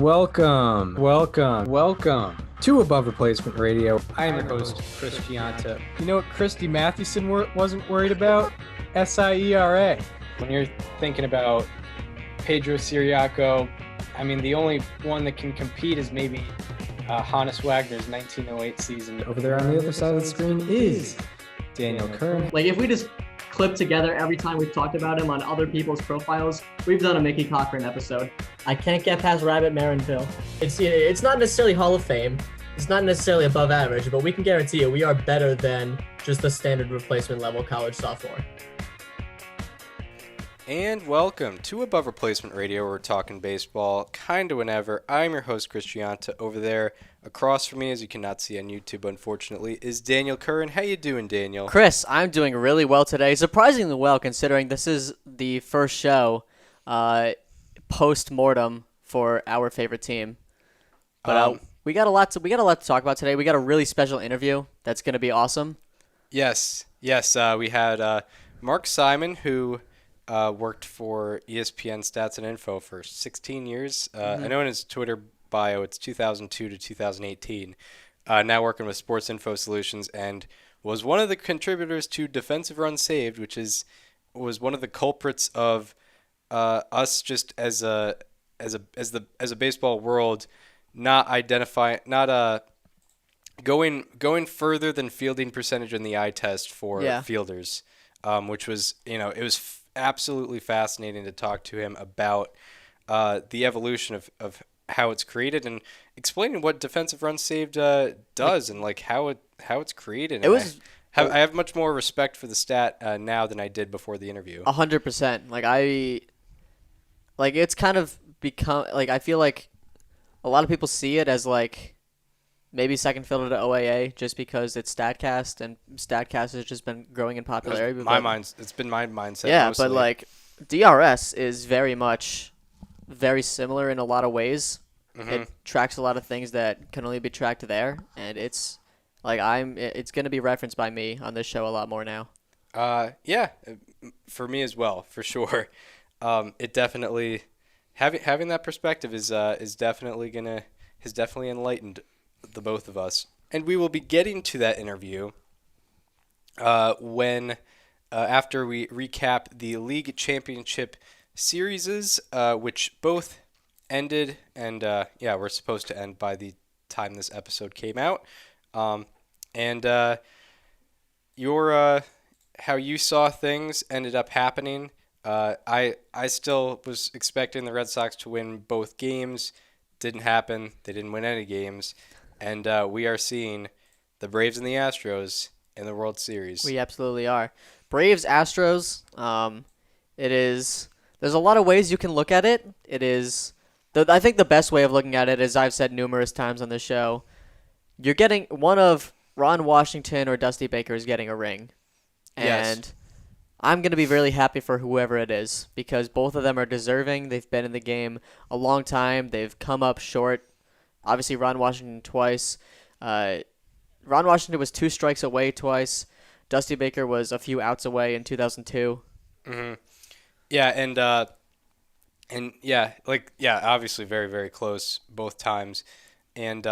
welcome to Above Replacement Radio. I am your host, Chris Gianta. You know what Christy Mathewson wasn't worried about? SIERA. When you're thinking about Pedro Ciriaco, I mean, the only one that can compete is maybe Hannes Wagner's 1908 season. Over there on the other side of the screen is Daniel Curran. Like, if we just clip together every time we've talked about him on other people's profiles, we've done a Mickey Cochran episode. I can't get past Rabbit Marinville. It's not necessarily Hall of Fame. It's not necessarily above average, but we can guarantee you we are better than just the standard replacement level college sophomore. And welcome to Above Replacement Radio. We're talking baseball kind of whenever. I'm your host, Chris Gianta. Over there across from me, as you cannot see on YouTube, unfortunately, is Daniel Curran. How you doing, Daniel? Chris, I'm doing really well today. Surprisingly well, considering this is the first show post-mortem for our favorite team. But we got a lot to talk about today. We got a really special interview that's going to be awesome. Yes. We had Mark Simon, who worked for ESPN Stats and Info for 16 years. I know in his Twitter bio it's 2002 to 2018. Now working with Sports Info Solutions, and was one of the contributors to Defensive Runs Saved, which was one of the culprits of us just as a baseball world not going further than fielding percentage in the eye test for fielders, which was, it was absolutely fascinating to talk to him about the evolution of how it's created and explaining what Defensive Runs Saved does and like how it's created. I have much more respect for the stat now than I did before the interview. 100%. It's kind of become I feel like a lot of people see it as like maybe second fiddle to OAA just because it's StatCast, and StatCast has just been growing in popularity. It's been my mindset. Yeah, mostly. but like DRS is very similar in a lot of ways. Mm-hmm. It tracks a lot of things that can only be tracked there, and it's going to be referenced by me on this show a lot more now. Yeah, for me as well, for sure. It definitely having that perspective has definitely enlightened the both of us, and we will be getting to that interview when after we recap the league championship series, which both ended, and we're supposed to end by the time this episode came out, and your how you saw things ended up happening. I still was expecting the Red Sox to win both games. Didn't happen. They didn't win any games. And we are seeing the Braves and the Astros in the World Series. We absolutely are. Braves, Astros, there's a lot of ways you can look at it. I think the best way of looking at it, as I've said numerous times on this show, you're getting one of Ron Washington or Dusty Baker is getting a ring. And yes. I'm going to be really happy for whoever it is because both of them are deserving. They've been in the game a long time. They've come up short. Obviously, Ron Washington twice. Ron Washington was 2 strikes away twice. Dusty Baker was a few outs away in 2002. Mm-hmm. Yeah, obviously very, very close both times. And,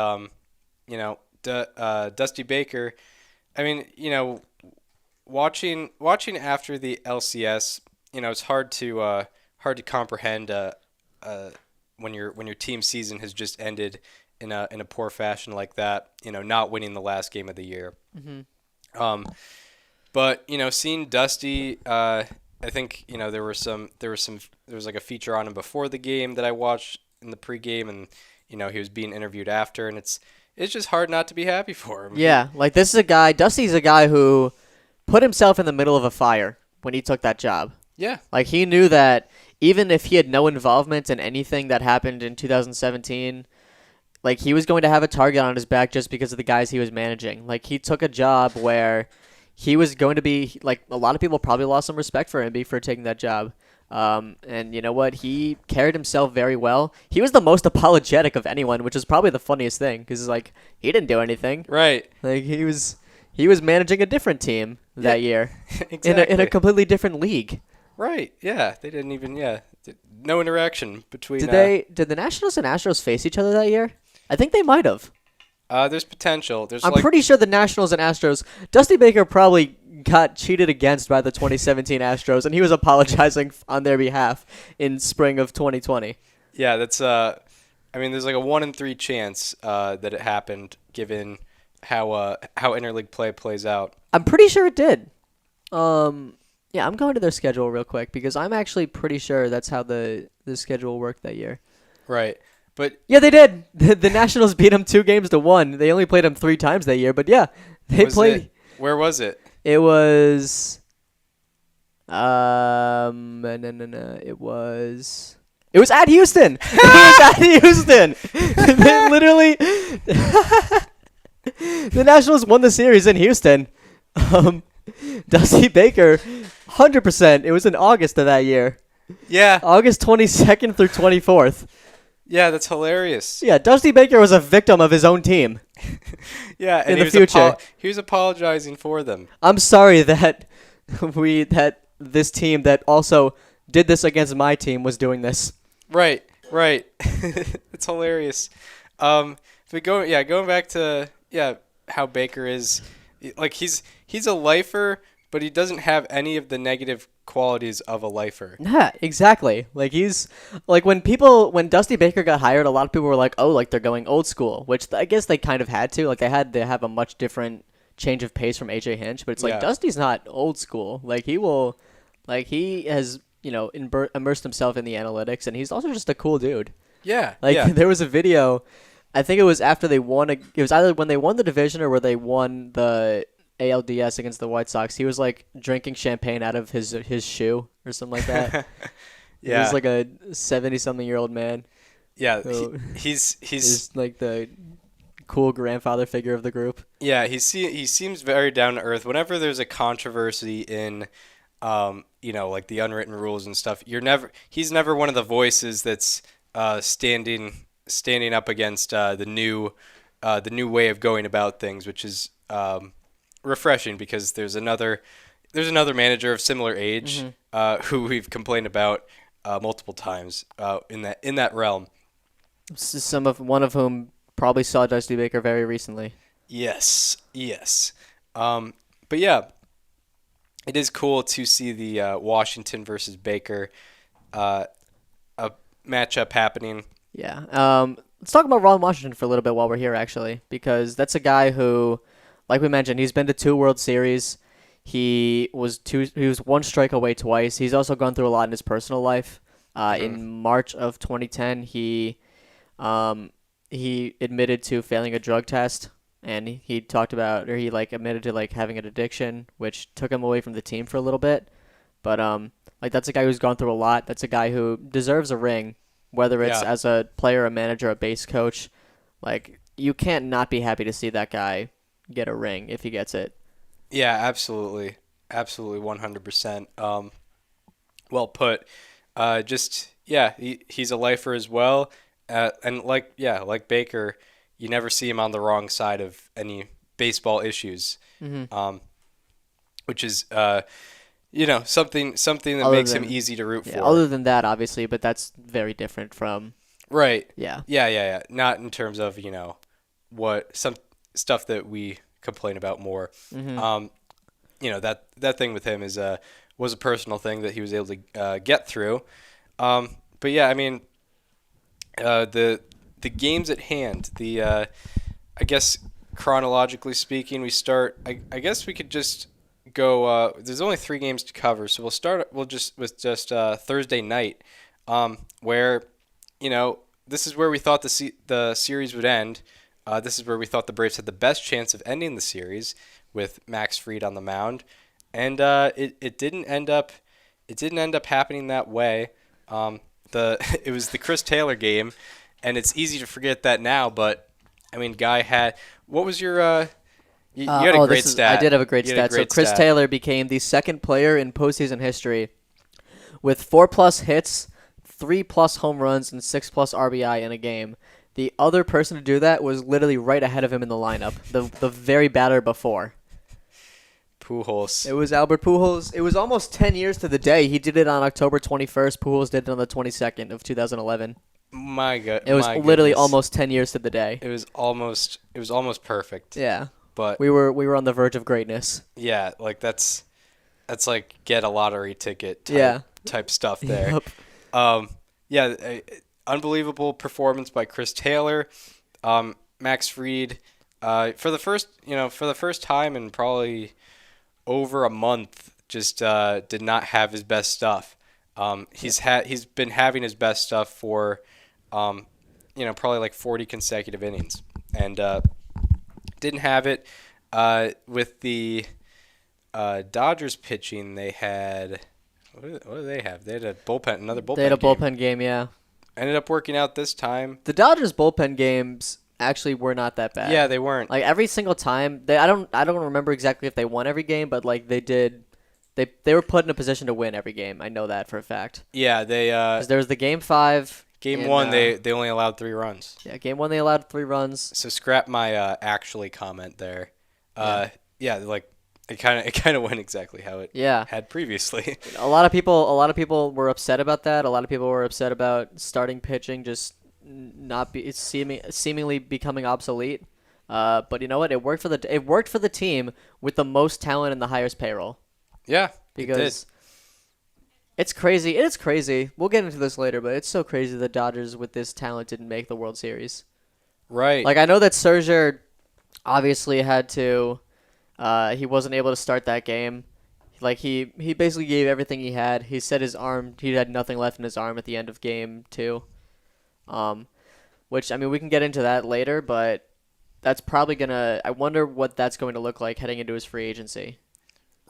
Dusty Baker, I mean, watching after the LCS, it's hard to comprehend when your team season has just ended in a poor fashion like that, not winning the last game of the year. Mm-hmm. But seeing Dusty, I think there was like a feature on him before the game that I watched in the pregame, and he was being interviewed after, and it's just hard not to be happy for him. Yeah, like Dusty's a guy who put himself in the middle of a fire when he took that job. Yeah. Like, he knew that even if he had no involvement in anything that happened in 2017, like, he was going to have a target on his back just because of the guys he was managing. Like, he took a job where he was going to be, like, a lot of people probably lost some respect for him for taking that job. And you know what? He carried himself very well. He was the most apologetic of anyone, which is probably the funniest thing because, like, he didn't do anything. Right. Like, he was managing a different team that year exactly. in a completely different league. Right. Yeah. They didn't even. Yeah. No interaction between. Did the Nationals and Astros face each other that year? I think they might have. There's potential. I'm pretty sure the Nationals and Astros. Dusty Baker probably got cheated against by the 2017 Astros, and he was apologizing on their behalf in spring of 2020. Yeah, that's. I mean, there's like a 1 in 3 chance that it happened, given how interleague play plays out. I'm pretty sure it did. Yeah, I'm going to their schedule real quick because I'm actually pretty sure that's how the schedule worked that year. Right. But yeah, they did. The Nationals beat them 2-1. They only played them 3 times that year, but yeah, they played. Where was it? It was. No. It was at Houston. It was at Houston. They literally. The Nationals won the series in Houston. Dusty Baker, 100%. It was in August of that year. Yeah. August 22nd through 24th. Yeah, that's hilarious. Yeah, Dusty Baker was a victim of his own team. Yeah, and in the future. He was apologizing for them. I'm sorry that this team that also did this against my team was doing this. Right. It's hilarious. But going back to how Baker is, like he's a lifer, but he doesn't have any of the negative qualities of a lifer. Yeah, exactly. Like he's like when Dusty Baker got hired, a lot of people were like, "Oh, like they're going old school," which I guess they kind of had to. Like they had to have a much different change of pace from AJ Hinch, but it's like Dusty's not old school. Like he has, immersed himself in the analytics, and he's also just a cool dude. Yeah. There was a video, I think it was after they won it was either when they won the division or where they won the ALDS against the White Sox. He was like drinking champagne out of his shoe or something like that. Yeah. He was like a 70-something-year-old man. Yeah, so he's like the cool grandfather figure of the group. Yeah, he seems very down to earth. Whenever there's a controversy in like the unwritten rules and stuff, he's never one of the voices that's standing up against the new way of going about things, which is refreshing because there's another manager of similar age who we've complained about multiple times in that realm. One of whom probably saw Dusty Baker very recently. Yes. But yeah, it is cool to see the Washington versus Baker a matchup happening. Yeah. Let's talk about Ron Washington for a little bit while we're here, actually, because that's a guy who, like we mentioned, he's been to 2 World Series. He was 1 strike away twice. He's also gone through a lot in his personal life. In March of 2010, he admitted to failing a drug test, and he admitted to having an addiction, which took him away from the team for a little bit. But that's a guy who's gone through a lot. That's a guy who deserves a ring, whether it's as a player, a manager, a base coach. Like, you can't not be happy to see that guy get a ring if he gets it. Yeah, absolutely, 100%. Well put. He's a lifer as well, and like Baker, you never see him on the wrong side of any baseball issues, which is something that makes him easy to root for. Other than that, obviously, but that's very different from right. Yeah. Not in terms of what some stuff that we complain about more. That thing with him was a personal thing that he was able to get through. But yeah, I mean, the games at hand. I guess chronologically speaking, we start. I guess we could just go. There's only 3 games to cover, so we'll start. We'll just with Thursday night, where this is where we thought the series would end. This is where we thought the Braves had the best chance of ending the series with Max Fried on the mound, and it didn't end up happening that way. It was the Chris Taylor game, and it's easy to forget that now. But I mean, guy had what was your you had a great stat. I did have a great stat. So Chris Taylor became the second player in postseason history with 4+ hits, 3+ home runs, and 6+ RBI in a game. The other person to do that was literally right ahead of him in the lineup, the very batter before. Pujols. It was Albert Pujols. It was almost 10 years to the day. He did it on October 21st. Pujols did it on the 22nd of 2011. My God. It was literally almost 10 years to the day. It was almost perfect. Yeah. But We were on the verge of greatness. yeah, like that's like get a lottery ticket type stuff there. Yep. Unbelievable performance by Chris Taylor. Max Reid, for the first time in probably over a month, just did not have his best stuff. He's been having his best stuff for probably like 40 consecutive innings, and didn't have it with the Dodgers pitching. They had what do they have? They had another bullpen. They had a game. bullpen game, yeah. Ended up working out this time. The Dodgers bullpen games actually were not that bad. Yeah, they weren't. Like every single time, I don't remember exactly if they won every game, but like they did. They were put in a position to win every game. I know that for a fact. Yeah, they. 'Cause there was the game 5. Game 1, they only allowed 3 runs. Yeah, game 1 they allowed 3 runs. So scrap my actually comment there. Like it kind of went exactly how it had previously. A lot of people were upset about that. A lot of people were upset about starting pitching just not be seemingly becoming obsolete. But you know what? It worked for the team with the most talent and the highest payroll. Yeah, because it's crazy. It is crazy. We'll get into this later, but it's so crazy the Dodgers with this talent didn't make the World Series. Right. Like I know that Scherzer obviously had to. He wasn't able to start that game. Like he basically gave everything he had. He said he had nothing left in his arm at the end of game 2. Which I mean we can get into that later, but that's probably gonna. I wonder what that's going to look like heading into his free agency.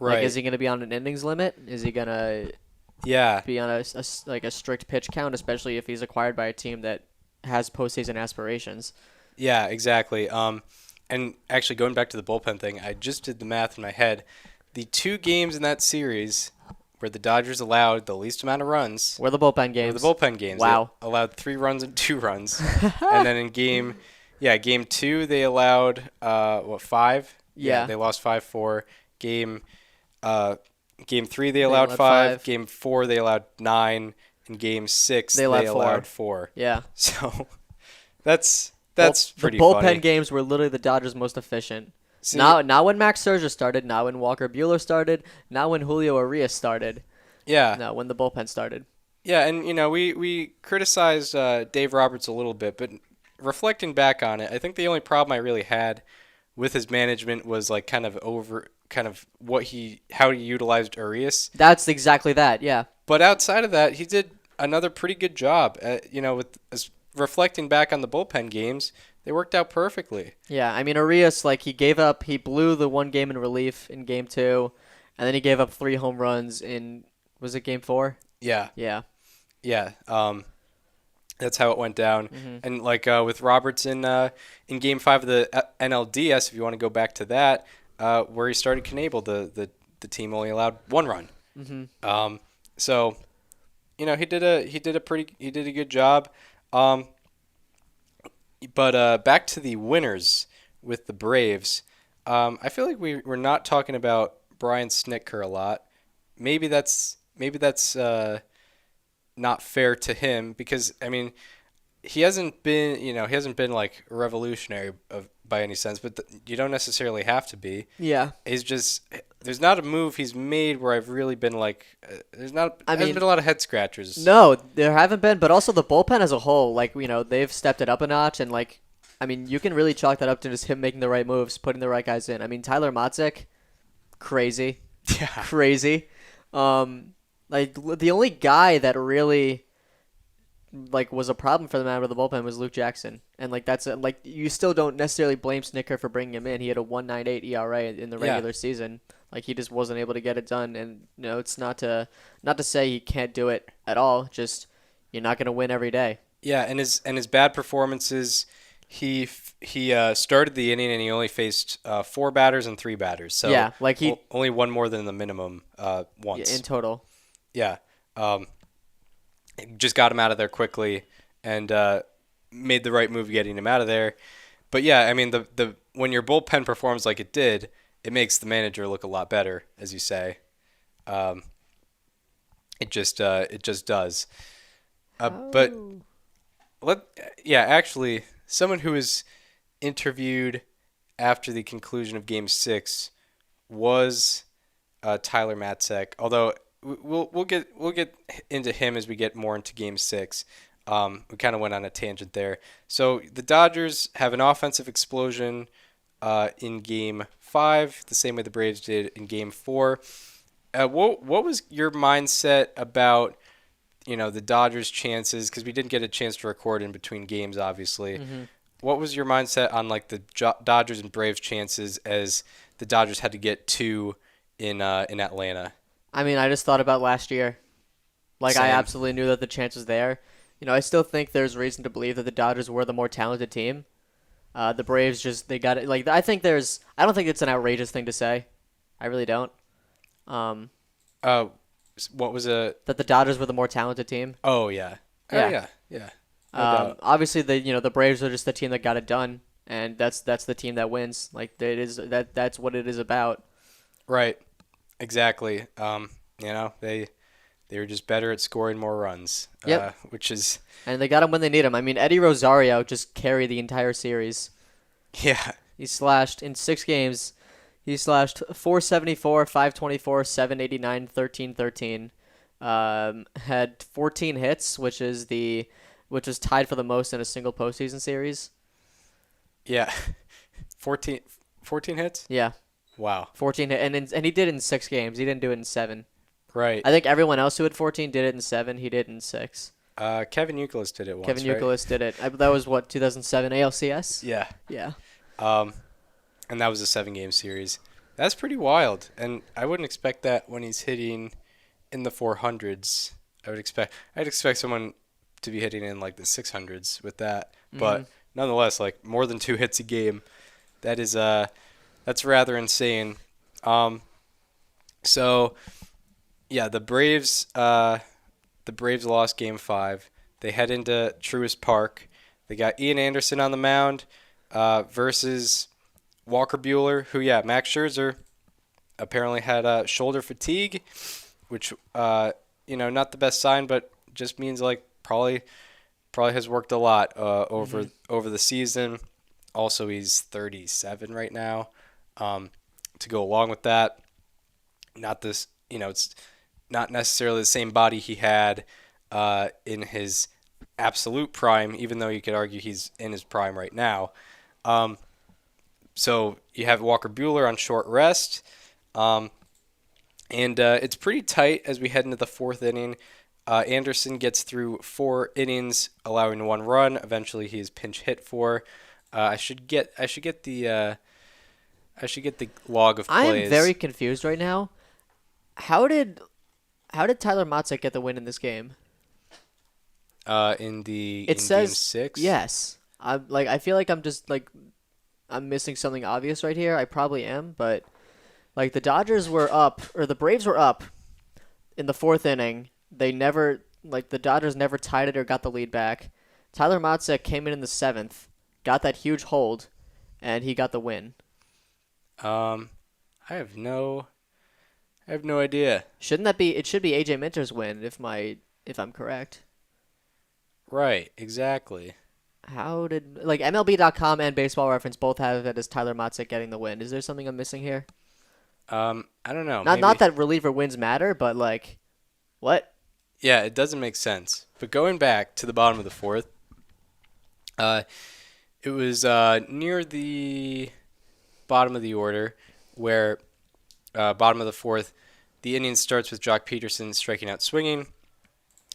Right. Like, is he going to be on an innings limit? Is he going to be on a strict pitch count, especially if he's acquired by a team that has postseason aspirations? Yeah, exactly. And actually going back to the bullpen thing, I just did the math in my head. The 2 games in that series where the Dodgers allowed the least amount of runs were the bullpen games. Wow. They allowed 3 runs and 2 runs. And then in game 2 they allowed 5? Yeah. They lost 5-4. Game 3 they allowed 5. Game 4 they allowed 9. In game 6 they allowed 4. Yeah. So that's pretty funny. The bullpen funny. games were literally the Dodgers' most efficient. See, not when Max Scherzer started, not when Walker Buehler started, not when Julio Urias started. Yeah. No, when the bullpen started. Yeah, and we criticized Dave Roberts a little bit, but reflecting back on it, I think the only problem I really had with his management was like kind of how he utilized Urias. That's exactly that, yeah. But outside of that, he did another pretty good job. Reflecting back on the bullpen games, they worked out perfectly. Yeah, I mean Urias, like he blew the 1 game in relief in game 2, and then he gave up 3 home runs in, was it game 4? Yeah. Yeah. Yeah. That's how it went down. Mm-hmm. And like with Roberts in game 5 of the NLDS, if you want to go back to that, where he started Knable, the team only allowed 1 run. Mm-hmm. So, he did a good job. But back to the winners with the Braves. I feel like we're not talking about Brian Snicker a lot. Maybe that's not fair to him because I mean he hasn't been like revolutionary by any sense, but you don't necessarily have to be. Yeah. He's just there's not a move he's made where I've really been like hasn't been a lot of head scratchers. No, there haven't been, but also the bullpen as a whole, like they've stepped it up a notch, and like I mean you can really chalk that up to just him making the right moves, putting the right guys in. I mean Tyler Matzek, crazy, crazy. Like the only guy that really like was a problem for them out of the bullpen was Luke Jackson, and like that's like you still don't necessarily blame Snicker for bringing him in. He had a 1.98 ERA in the regular season. Like he just wasn't able to get it done, and it's not to say he can't do it at all. Just you're not going to win every day. Yeah, and his bad performances. He started the inning and he only faced 4 batters and 3 batters. So yeah, like he only 1 more than the minimum once in total. Yeah, just got him out of there quickly and made the right move getting him out of there. But yeah, I mean the when your bullpen performs like it did, it makes the manager look a lot better, as you say. Um, it just does. But actually, someone who was interviewed after the conclusion of Game 6 was Tyler Matzek. Although we'll get into him as we get more into Game 6. We kind of went on a tangent there. So the Dodgers have an offensive explosion in Game 5, the same way the Braves did in Game 4. What was your mindset about the Dodgers' chances? Because we didn't get a chance to record in between games, obviously. Mm-hmm. What was your mindset on like the Dodgers and Braves chances as the Dodgers had to get 2 in Atlanta? I mean, I just thought about last year. Like, Same. I absolutely knew that the chance was there. I still think there's reason to believe that the Dodgers were the more talented team. The Braves they got it. Like, I don't think it's an outrageous thing to say. I really don't. What was a? That the Dodgers were the more talented team. Oh yeah. Yeah. Yeah. No doubt. Obviously, the Braves are just the team that got it done, and that's the team that wins. Like, that's what it is about. Right. Exactly. They were just better at scoring more runs. Yep. Which is. And they got them when they need them. I mean, Eddie Rosario just carried the entire series. Yeah. He slashed in 6 games. He slashed 474, 524, 789, 1313. Had 14 hits, which is tied for the most in a single postseason series. Yeah. 14 hits? Yeah. Wow. 14 hit, and he did it in 6 games. He didn't do it in 7. Right. I think everyone else who had 14 did it in 7. He did it in 6. Kevin Youkilis did it once. Kevin right? Youkilis did it. That was 2007 ALCS. Yeah. Yeah. And that was a 7-game series. That's pretty wild, and I wouldn't expect that when he's hitting in the 400s. I'd expect someone to be hitting in like the 600s with that, but nonetheless, like more than 2 hits a game, that's rather insane. So yeah, the Braves lost Game 5. They head into Truist Park. They got Ian Anderson on the mound versus Walker Buehler, who, Max Scherzer apparently had shoulder fatigue, which, not the best sign, but just means like probably has worked a lot over the season. Also, he's 37 right now. To go along with that, it's not necessarily the same body he had in his absolute prime, even though you could argue he's in his prime right now. So you have Walker Buehler on short rest. And it's pretty tight as we head into the 4th inning. Anderson gets through 4 innings, allowing 1 run. Eventually, he is pinch hit for. I should get the log of plays. I'm very confused right now. How did Tyler Matzek get the win in this game? In Game 6. Yes. I feel like I'm missing something obvious right here. I probably am, but like the Dodgers were up, or the Braves were up in the 4th inning. The Dodgers never tied it or got the lead back. Tyler Matzek came in the 7th, got that huge hold, and he got the win. I have no idea. It should be AJ Minter's win if I'm correct. Right, exactly. How did MLB.com and Baseball Reference both have it as Tyler Matzek getting the win? Is there something I'm missing here? I don't know. Not that reliever wins matter, but what? Yeah, it doesn't make sense. But going back to the bottom of the 4th, it was near the bottom of the order where bottom of the 4th, the inning starts with Jock Peterson striking out swinging,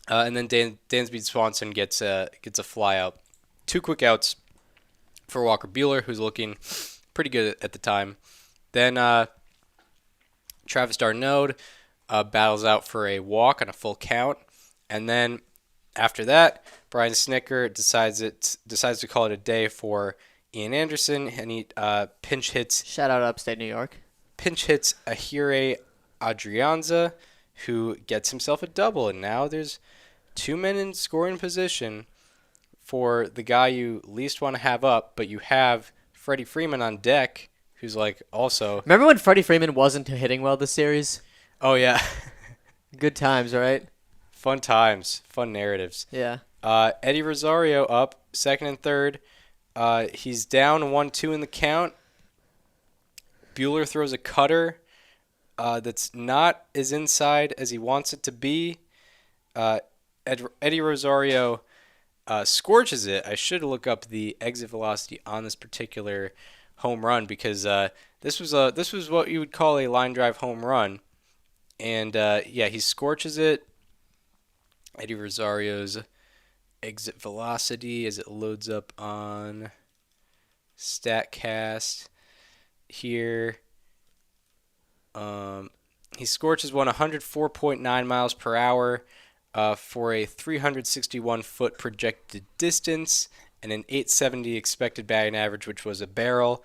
and then Dansby Swanson gets a fly out. 2 quick outs for Walker Buehler, who's looking pretty good at the time. Then Travis d'Arnaud battles out for a walk on a full count. And then after that, Brian Snicker decides to call it a day for Ian Anderson, and he pinch hits. Shout out upstate New York. Pinch hits Ahire Adrianza, who gets himself a double. And now there's 2 men in scoring position for the guy you least want to have up, but you have Freddie Freeman on deck, who's like also. Remember when Freddie Freeman wasn't hitting well this series? Oh yeah, Good times, right? fun times, fun narratives. Yeah. Eddie Rosario up second and third. He's down 1-2 in the count. Buehler throws a cutter that's not as inside as he wants it to be. Eddie Rosario scorches it. I should look up the exit velocity on this particular home run because this was what you would call a line drive home run, and he scorches it. Eddie Rosario's exit velocity as it loads up on StatCast here. He scorches one 104.9 miles per hour for a 361-foot projected distance and an 870 expected batting average, which was a barrel,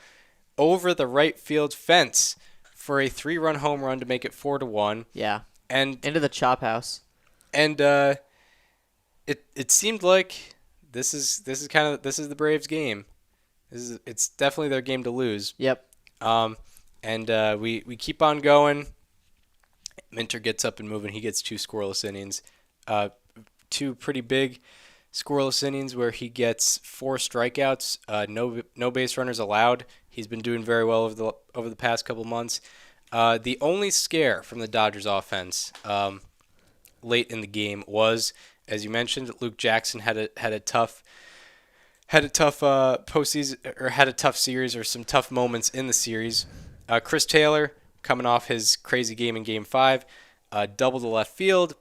over the right field fence for a 3-run home run to make it 4-1. Yeah. And Into the chop house. And it seemed like this is the Braves' game. It's definitely their game to lose. Yep. And we keep on going. Minter gets up and moving. He gets 2 scoreless innings. 2 pretty big scoreless innings where he gets 4 strikeouts. No base runners allowed. He's been doing very well over the past couple months. The only scare from the Dodgers offense late in the game was, as you mentioned, Luke Jackson had a tough postseason, or had a tough series, or some tough moments in the series. Chris Taylor, coming off his crazy game in Game 5, double to left field.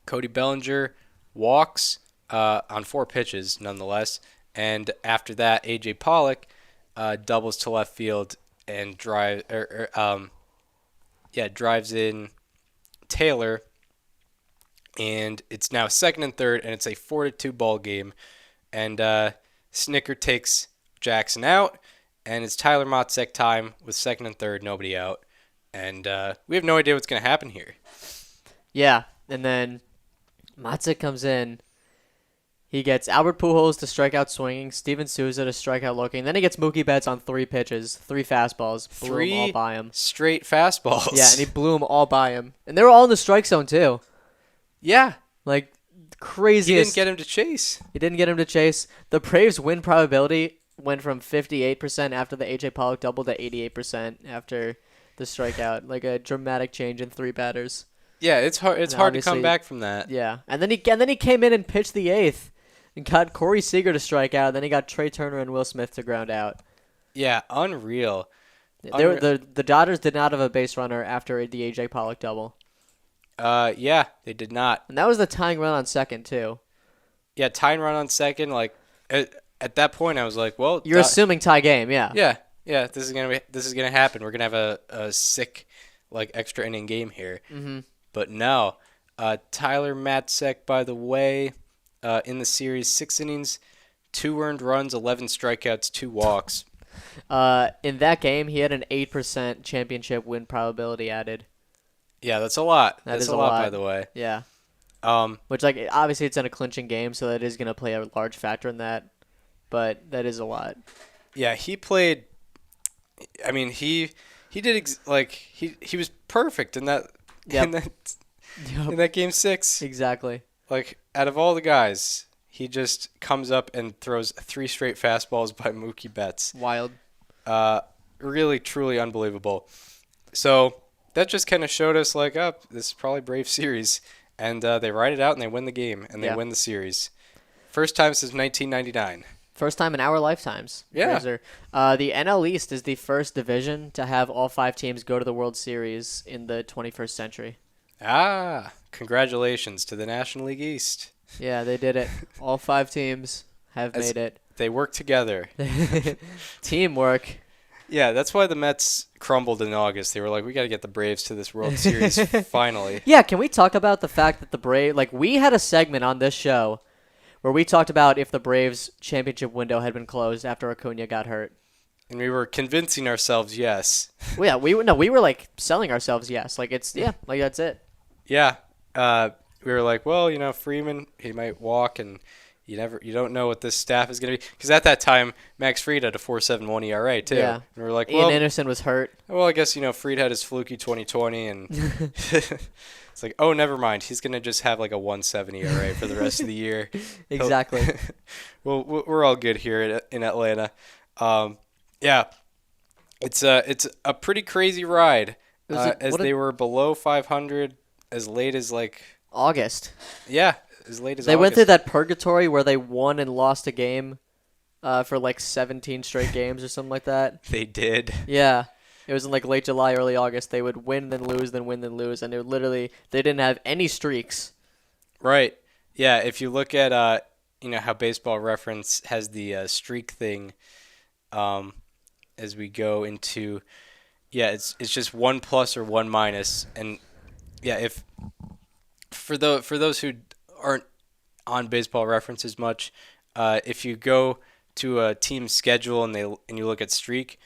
Cody Bellinger walks on 4 pitches, nonetheless. And after that, A.J. Pollock doubles to left field and drives in Taylor. And it's now second and third, and it's a 4-2 ball game. And Snicker takes Jackson out, and it's Tyler Matzek time with second and third, nobody out. And we have no idea what's going to happen here. Yeah. And then Matzek comes in. He gets Albert Pujols to strike out swinging, Steven Souza to strike out looking. Then he gets Mookie Betts on 3 pitches, 3 fastballs, blew them all by him. Straight fastballs. Yeah, and he blew them all by him. And they were all in the strike zone, too. Yeah. Like, craziest. He didn't get him to chase. He didn't get him to chase. The Braves' win probability went from 58% after the A.J. Pollock double to 88% after the strikeout. Like a dramatic change in 3 batters. Yeah, it's hard. It's hard to come back from that. Yeah, and then he came in and pitched the 8th and got Corey Seager to strike out. Then he got Trey Turner and Will Smith to ground out. Yeah, unreal. The Dodgers did not have a base runner after the A.J. Pollock double. Yeah, they did not. And that was the tying run on second too. Yeah, tying run on second. Like at that point, I was like, well, you're assuming tie game. Yeah. Yeah. This is gonna happen. We're gonna have a sick, like, extra inning game here. Mm-hmm. But no, Tyler Matzek, by the way, in the series, 6 innings, 2 earned runs, 11 strikeouts, 2 walks. In that game, he had an 8% championship win probability added. Yeah, that's a lot. That's a lot, by the way. Yeah. Um, Which, like, obviously it's in a clinching game, so that is going to play a large factor in that. But that is a lot. Yeah, he played. I mean, he did he was perfect in that. Yep. In that game 6. Exactly. Like, out of all the guys, he just comes up and throws 3 straight fastballs by Mookie Betts. Wild. Really, truly unbelievable. So that just kind of showed us, like, this is probably Brave series. And they ride it out and they win the game and they win the series. First time since 1999. First time in our lifetimes. Yeah. The NL East is the first division to have all 5 teams go to the World Series in the 21st century. Congratulations to the National League East. Yeah, they did it. All 5 teams have made it. They work together. Teamwork. Yeah, that's why the Mets crumbled in August. They were like, we got to get the Braves to this World Series finally. Yeah, can we talk about the fact that the Braves, like, we had a segment on this show where we talked about if the Braves championship window had been closed after Acuna got hurt. And we were convincing ourselves yes. Well, yeah, we were like selling ourselves yes. Like, it's, like, that's it. Yeah. We were like, well, Freeman, he might walk and You don't know what this staff is going to be, because at that time Max Fried had a 4.71 ERA too. Yeah. And we're like, Ian Anderson was hurt. well, I guess Fried had his fluky 2020, and it's like, oh, never mind. He's going to just have like a 1.7 ERA for the rest of the year. Exactly. Well, we're all good here in Atlanta. Yeah, it's a pretty crazy ride. They were below 500 as late as like August. Yeah, as late as they August. went through that purgatory where they won and lost a game for like 17 straight games or something like that. They did. Yeah. It was in like late July, early August. They would win, then lose, then win, then lose. And they didn't have any streaks. Right. Yeah, if you look at how Baseball Reference has the streak thing as we go into, it's just 1+ or 1-, and yeah, if for those who aren't on Baseball Reference as much, if you go to a team's schedule and you look at streak,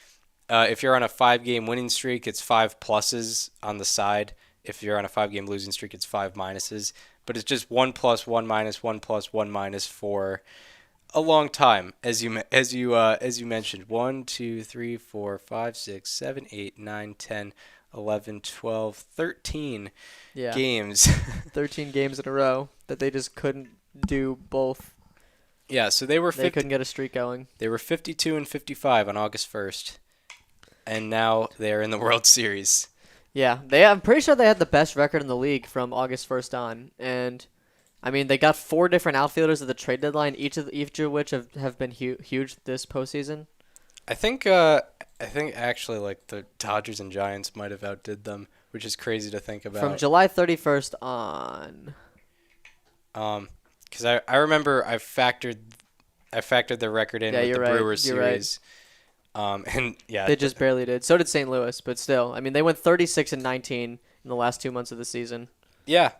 if you're on a 5-game winning streak, it's 5+ on the side. If you're on a 5-game losing streak, it's 5-. But it's just 1+, 1-, 1+, 1- for a long time, as you mentioned. 1, 2, 3, 4, 5, 6, 7, 8, 9, 10, 11, 12, 13 games. 13 games in a row that they just couldn't do both. Yeah, so they couldn't get a streak going. They were 52 and 55 on August 1st, and now they're in the World Series. Yeah, I'm pretty sure they had the best record in the league from August 1st on, and I mean they got 4 different outfielders at the trade deadline, each of which have been huge this postseason. I think actually like the Dodgers and Giants might have outdid them, which is crazy to think about. From July 31st on. Because I remember I factored their record in with the Brewers series. And yeah, they just barely did. So did St. Louis, but still, I mean, they went 36-19 in the last 2 months of the season. Yeah,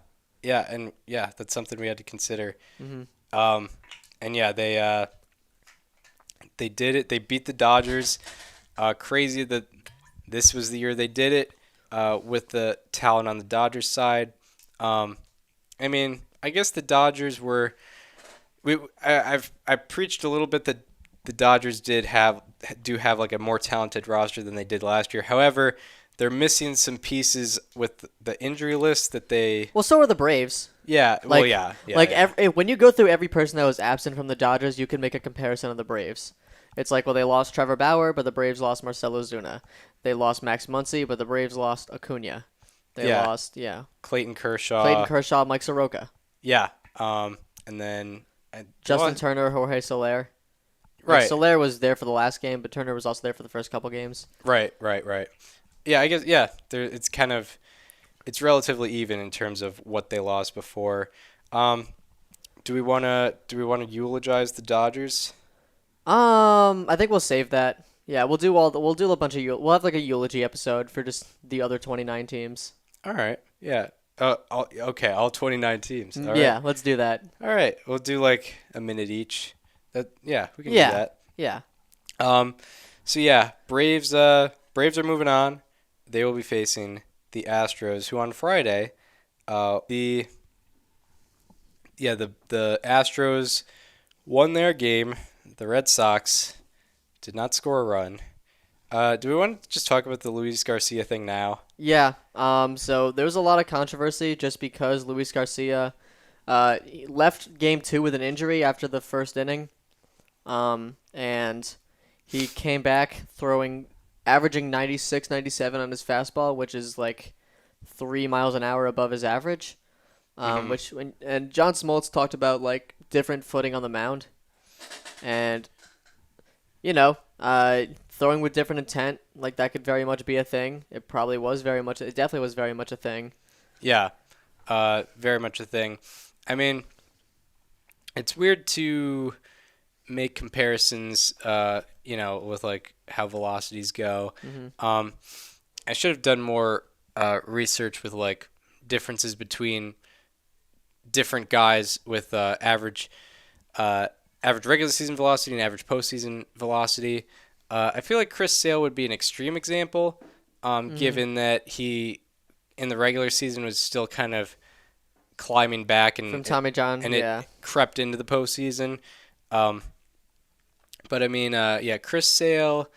and that's something we had to consider. Mm-hmm. And yeah, they did it. They beat the Dodgers. Crazy that this was the year they did it with the talent on the Dodgers side. I mean, I guess the Dodgers were. I preached a little bit that the Dodgers do have like a more talented roster than they did last year. However, they're missing some pieces with the injury list that they. Well, so are the Braves. Yeah. When you go through every person that was absent from the Dodgers, you can make a comparison of the Braves. It's like, well, they lost Trevor Bauer, but the Braves lost Marcell Ozuna. They lost Max Muncy, but the Braves lost Acuna. They lost Clayton Kershaw, Mike Soroka. Yeah. And then Justin Turner, Jorge Soler. Right. Soler was there for the last game, but Turner was also there for the first couple games. Right. Yeah, I guess it's relatively even in terms of what they lost before. Do we want to eulogize the Dodgers? I think we'll save that. Yeah, we'll do a bunch of we'll have like a eulogy episode for just the other 29 teams. All right. Yeah. All 29 teams. All right. Yeah, let's do that. All right. We'll do like a minute each. We can do that. Yeah. So yeah, Braves are moving on. They will be facing the Astros, who on Friday, the Astros won their game. The Red Sox did not score a run. Do we want to just talk about the Louise Garcia thing now? Yeah. So there was a lot of controversy just because Louise Garcia left Game 2 with an injury after the first inning. And he came back averaging 96, 97 on his fastball, which is like 3 miles an hour above his average. And John Smoltz talked about like different footing on the mound. And, throwing with different intent, like that could very much be a thing. It definitely was very much a thing. Yeah, very much a thing. I mean, it's weird to make comparisons, with like how velocities go. Mm-hmm. I should have done more research with like differences between different guys with average regular season velocity and average postseason velocity. I feel like Chris Sale would be an extreme example, given that he in the regular season was still kind of climbing back and From Tommy John, and yeah. it crept into the postseason. But I mean, Chris Sale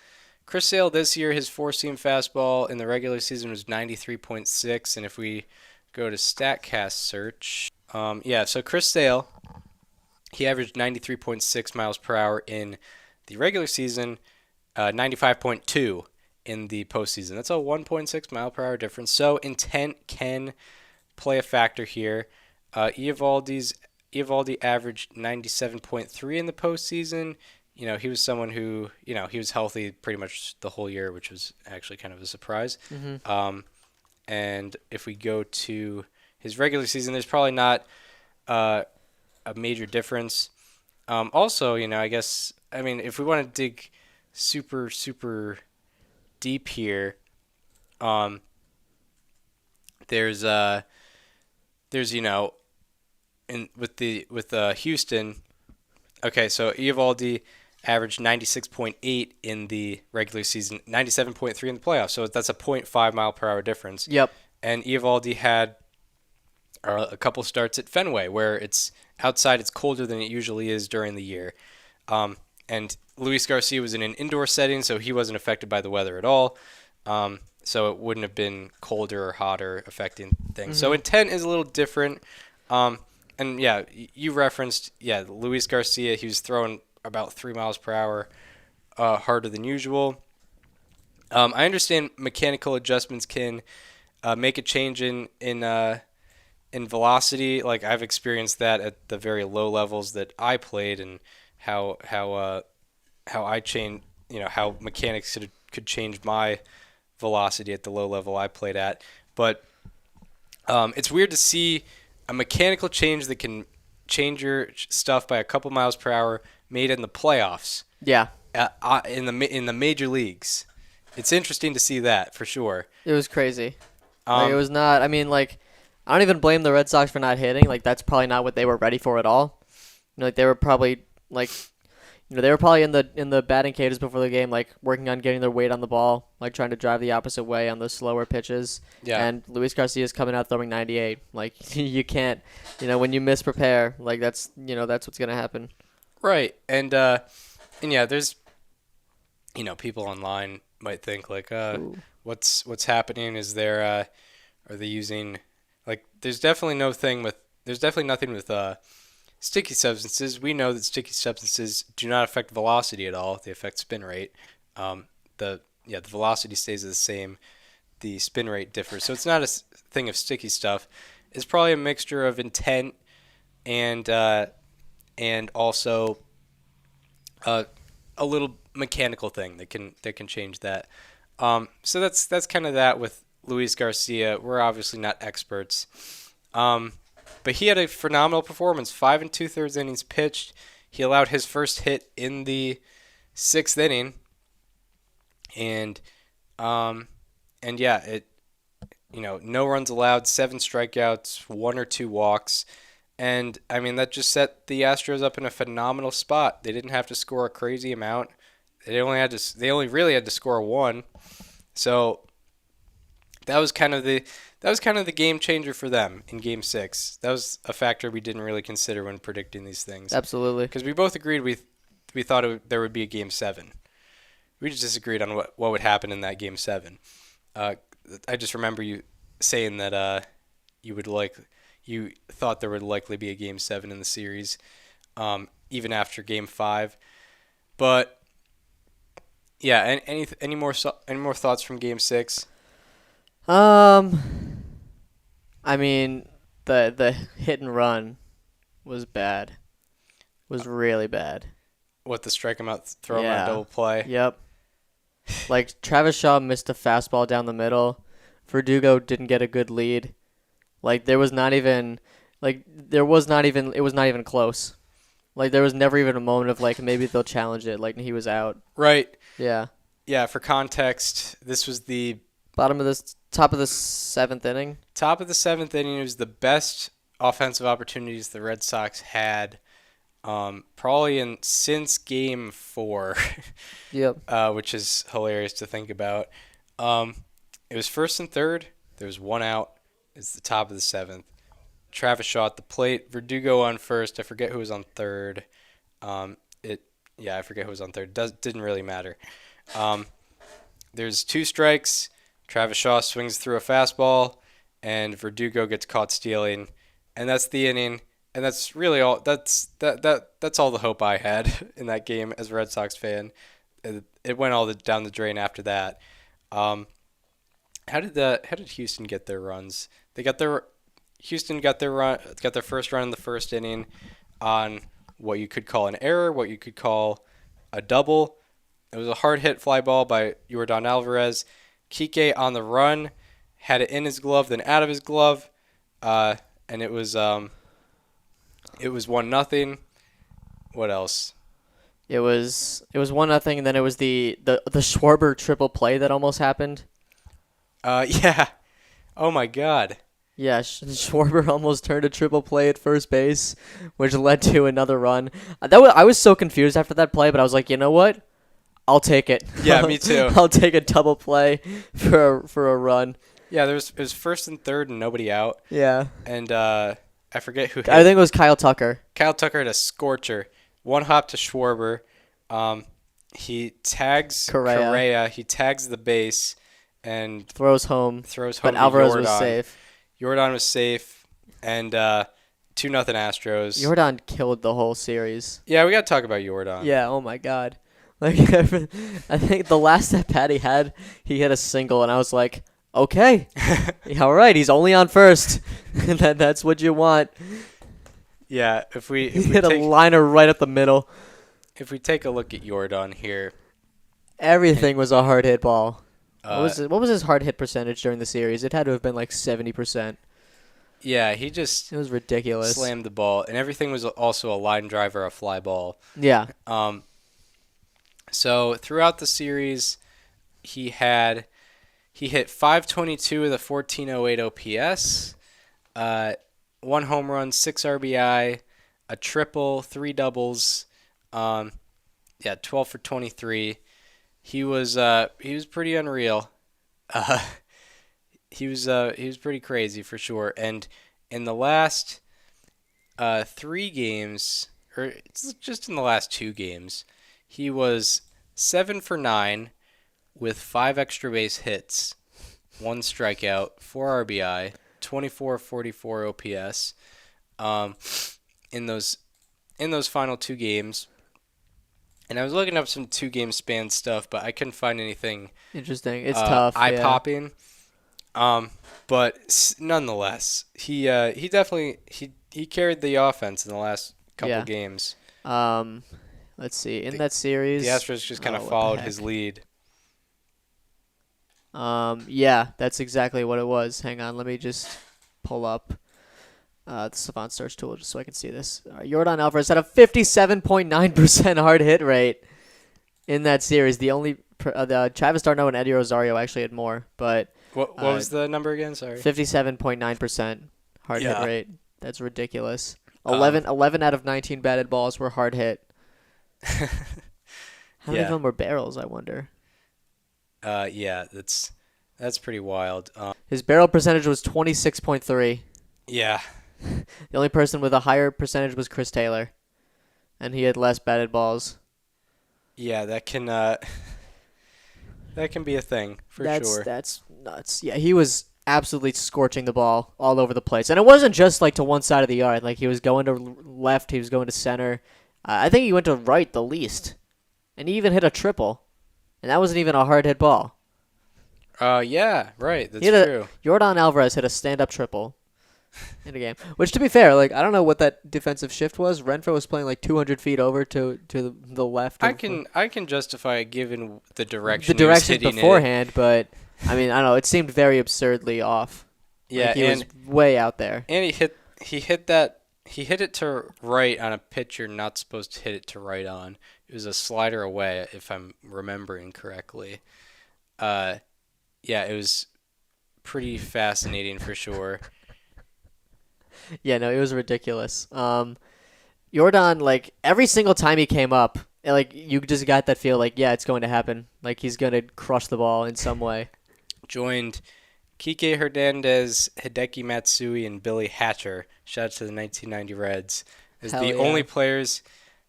this year, his four-seam fastball in the regular season was 93.6, and if we go to StatCast search, so Chris Sale, he averaged 93.6 miles per hour in the regular season, 95.2 in the postseason. That's a 1.6 mile per hour difference. So intent can play a factor here. Eovaldi averaged 97.3 in the postseason. He was someone who, he was healthy pretty much the whole year, which was actually kind of a surprise. Mm-hmm. And if we go to his regular season, there's probably not a major difference. Also, I guess, if we want to dig super, super deep here, there's with Houston. Okay, so Eovaldi averaged 96.8 in the regular season, 97.3 in the playoffs. So that's a 0.5 mile per hour difference. Yep. And Eovaldi had a couple starts at Fenway where it's outside, it's colder than it usually is during the year. And Louise Garcia was in an indoor setting, so he wasn't affected by the weather at all. So it wouldn't have been colder or hotter affecting things. Mm-hmm. So intent is a little different. And yeah, you referenced, Luis Garcia, he was throwing about 3 miles per hour harder than usual. I understand mechanical adjustments can make a change in velocity. Like I've experienced that at the very low levels that I played, and how I changed, how mechanics could change my velocity at the low level I played at. But it's weird to see a mechanical change that can change your stuff by a couple miles per hour made in the playoffs. Yeah. In the major leagues. It's interesting to see that for sure. It was crazy. It was not. I don't even blame the Red Sox for not hitting. That's probably not what they were ready for at all. They were probably they were probably in the batting cages before the game, working on getting their weight on the ball, trying to drive the opposite way on the slower pitches. Yeah. And Luis Garcia's coming out throwing 98. You can't, when you misprepare, that's what's gonna happen. Right. And yeah, there's, people online might think what's happening? Is there are they using there's definitely nothing with sticky substances. We know that sticky substances do not affect velocity at all. They affect spin rate. The velocity stays the same. The spin rate differs. So it's not a thing of sticky stuff. It's probably a mixture of intent and also a little mechanical thing that can change that. So that's kind of that with Luis Garcia. We're obviously not experts. But he had a phenomenal performance. 5 2/3 innings pitched. He allowed his first hit in the 6th inning. And no runs allowed, 7 strikeouts, 1 or 2 walks. And that just set the Astros up in a phenomenal spot. They didn't have to score a crazy amount. They only really had to score 1. So that was kind of the game changer for them in Game 6. That was a factor we didn't really consider when predicting these things. Absolutely. Because we both agreed we thought there would be a Game 7. We just disagreed on what would happen in that Game 7. I just remember you saying that you thought there would likely be a Game 7 in the series, even after Game 5. But yeah, any more thoughts from Game 6? The hit and run was bad. Was really bad. What, the strike him out, throw him on a double play? Yep. Travis Shaw missed a fastball down the middle. Verdugo didn't get a good lead. It was not even close. There was never even a moment of maybe they'll challenge it. He was out. Right. Yeah. Yeah, for context, this was the top of the 7th inning. Top of the 7th inning. It was the best offensive opportunities the Red Sox had probably since Game 4. Yep. Which is hilarious to think about. It was 1st and 3rd. There was 1 out. It's the top of the 7th. Travis Shaw at the plate, Verdugo on first. I forget who was on third. I forget who was on third. Didn't really matter. There's 2 strikes. Travis Shaw swings through a fastball, and Verdugo gets caught stealing, and that's the inning. And that's really all. That's all the hope I had in that game as a Red Sox fan. It went all down the drain after that. How did Houston get their runs? Houston got their first run in the first inning on what you could call an error, what you could call a double. It was a hard hit fly ball by Yordan Alvarez. Kike on the run had it in his glove, then out of his glove, and it was 1-0. What else? It was 1-0, and then it was the Schwarber triple play that almost happened. Yeah. Oh my God. Yeah, Schwarber almost turned a triple play at first base, which led to another run. I was so confused after that play, but I was like, you know what? I'll take it. Yeah, me too. I'll take a double play for a run. Yeah, it was first and third and nobody out. Yeah. And I forget who hit. I think it was Kyle Tucker. Kyle Tucker had a scorcher. 1 hop to Schwarber. He tags Correa. He tags the base and throws home. But Alvarez was safe. Yordan was safe, and 2-0 Astros. Yordan killed the whole series. Yeah, we got to talk about Yordan. Yeah, oh my God. Like, I think the last at bat he hit a single, and I was like, okay, all right, he's only on first. That's what you want. Yeah, if we hit a liner right up the middle. If we take a look at Yordan here, everything was a hard hit ball. What was his hard hit percentage during the series? It had to have been like 70%. Yeah, it was ridiculous. Slammed the ball, and everything was also a line drive or a fly ball. Yeah. So throughout the series, he hit 522 with a 1408 OPS, 1 home run, 6 RBI, a triple, 3 doubles, 12 for 23. He was pretty unreal. He was pretty crazy for sure. And in the last 3 games, or it's just in the last 2 games, he was 7 for 9 with 5 extra base hits, 1 strikeout, 4 RBI, 2444 OPS. In those final 2 games. And I was looking up some 2-game span stuff, but I couldn't find anything interesting. It's tough. Eye-popping. But nonetheless, he definitely carried the offense in the last couple games. Let's see. In that series, the Astros just kind of followed his lead. Yeah, that's exactly what it was. Hang on, let me just pull up the Savant search tool just so I can see this. Yordan Alvarez had a 57.9% hard hit rate in that series. The only the Travis d'Arnaud and Eddie Rosario actually had more, but what was the number again? Sorry, 57.9% hard hit rate. That's ridiculous. 11 out of 19 batted balls were hard hit. How many of them were barrels, I wonder? Yeah, that's pretty wild. His barrel percentage was 26.3. Yeah. The only person with a higher percentage was Chris Taylor, and he had less batted balls. Yeah, that can be a thing for sure. That's nuts. Yeah, he was absolutely scorching the ball all over the place, and it wasn't just like to one side of the yard. Like he was going to left, he was going to center. I think he went to right the least, and he even hit a triple, and that wasn't even a hard hit ball. Yeah, right. That's true. Yordan Alvarez hit a stand-up triple in a game. Which, to be fair, like I don't know what that defensive shift was. Renfroe was playing like 200 feet over to the left. I can justify it given the direction. The direction beforehand, but I mean I don't know. It seemed very absurdly off. Yeah, like he was way out there. And he hit it to right on a pitch you're not supposed to hit it to right on. It was a slider away, if I'm remembering correctly. Yeah, it was pretty fascinating for sure. Yeah, no, it was ridiculous. Yordan, like, every single time he came up, like, you just got that feel like, yeah, it's going to happen. Like, he's going to crush the ball in some way. Joined Kike Hernandez, Hideki Matsui, and Billy Hatcher, shout out to the 1990 Reds, as Hell the yeah. only players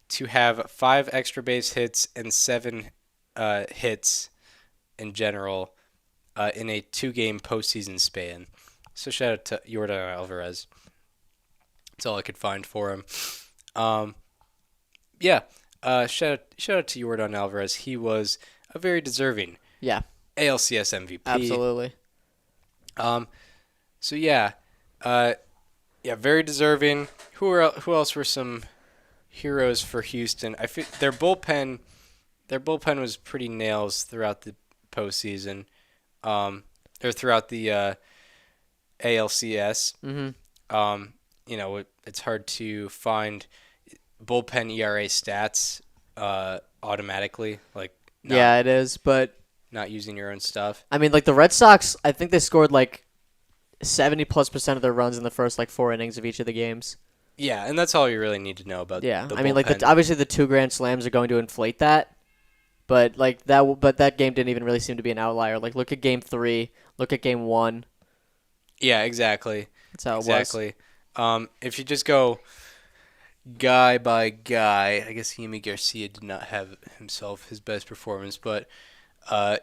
to have 5 extra base hits and 7 hits in general in a 2-game postseason span. So shout out to Yordan Alvarez. That's all I could find for him. Shout out to Yordan Alvarez. He was a very deserving Yeah, ALCS MVP. absolutely. Very deserving. Who else were some heroes for Houston? I feel their bullpen was pretty nails throughout the postseason, or throughout the ALCS. Mm-hmm. It's hard to find bullpen ERA stats automatically, like Yeah, it is. But not using your own stuff. I mean, like the Red Sox, I think they scored like 70+% of their runs in the first like 4 innings of each of the games. Yeah, and that's all you really need to know about. Yeah, the I mean, like bullpen. obviously the 2 grand slams are going to inflate that, but like that game didn't even really seem to be an outlier. Like look at Game 3, look at Game 1. Yeah, exactly. That's how it was. Exactly. If you just go guy by guy, I guess Louise Garcia did not have himself his best performance, but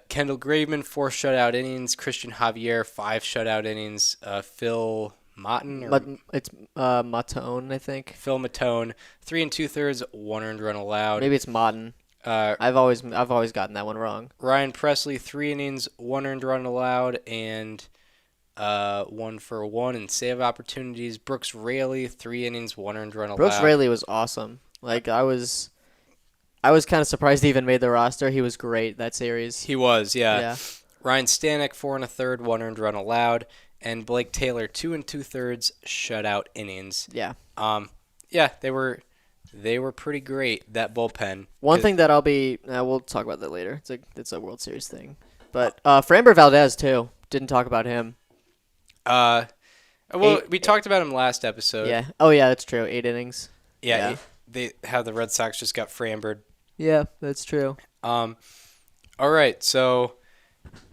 Kendall Graveman, 4 shutout innings. Christian Javier, 5 shutout innings. Phil Matone, It's Matone, I think. Phil Matone, 3 2/3, 1 earned run allowed. Maybe it's Motten. I've always gotten that one wrong. Ryan Presley, 3 innings, 1 earned run allowed, and 1 for 1 in save opportunities. Brooks Raley, 3 innings, 1 earned run allowed. Brooks Raley was awesome. Like I was kind of surprised he even made the roster. He was great that series. He was, yeah. Yeah. Ryan Stanek, 4 1/3, 1 earned run allowed, and Blake Taylor, 2 2/3 shutout innings. Yeah. They were pretty great, that bullpen. One thing that we'll talk about that later. It's a World Series thing. But Framber Valdez too. Didn't talk about him. We talked about him last episode. Yeah. Oh yeah, that's true. 8 innings. Yeah. How the Red Sox just got Frambered. Yeah, that's true. All right, so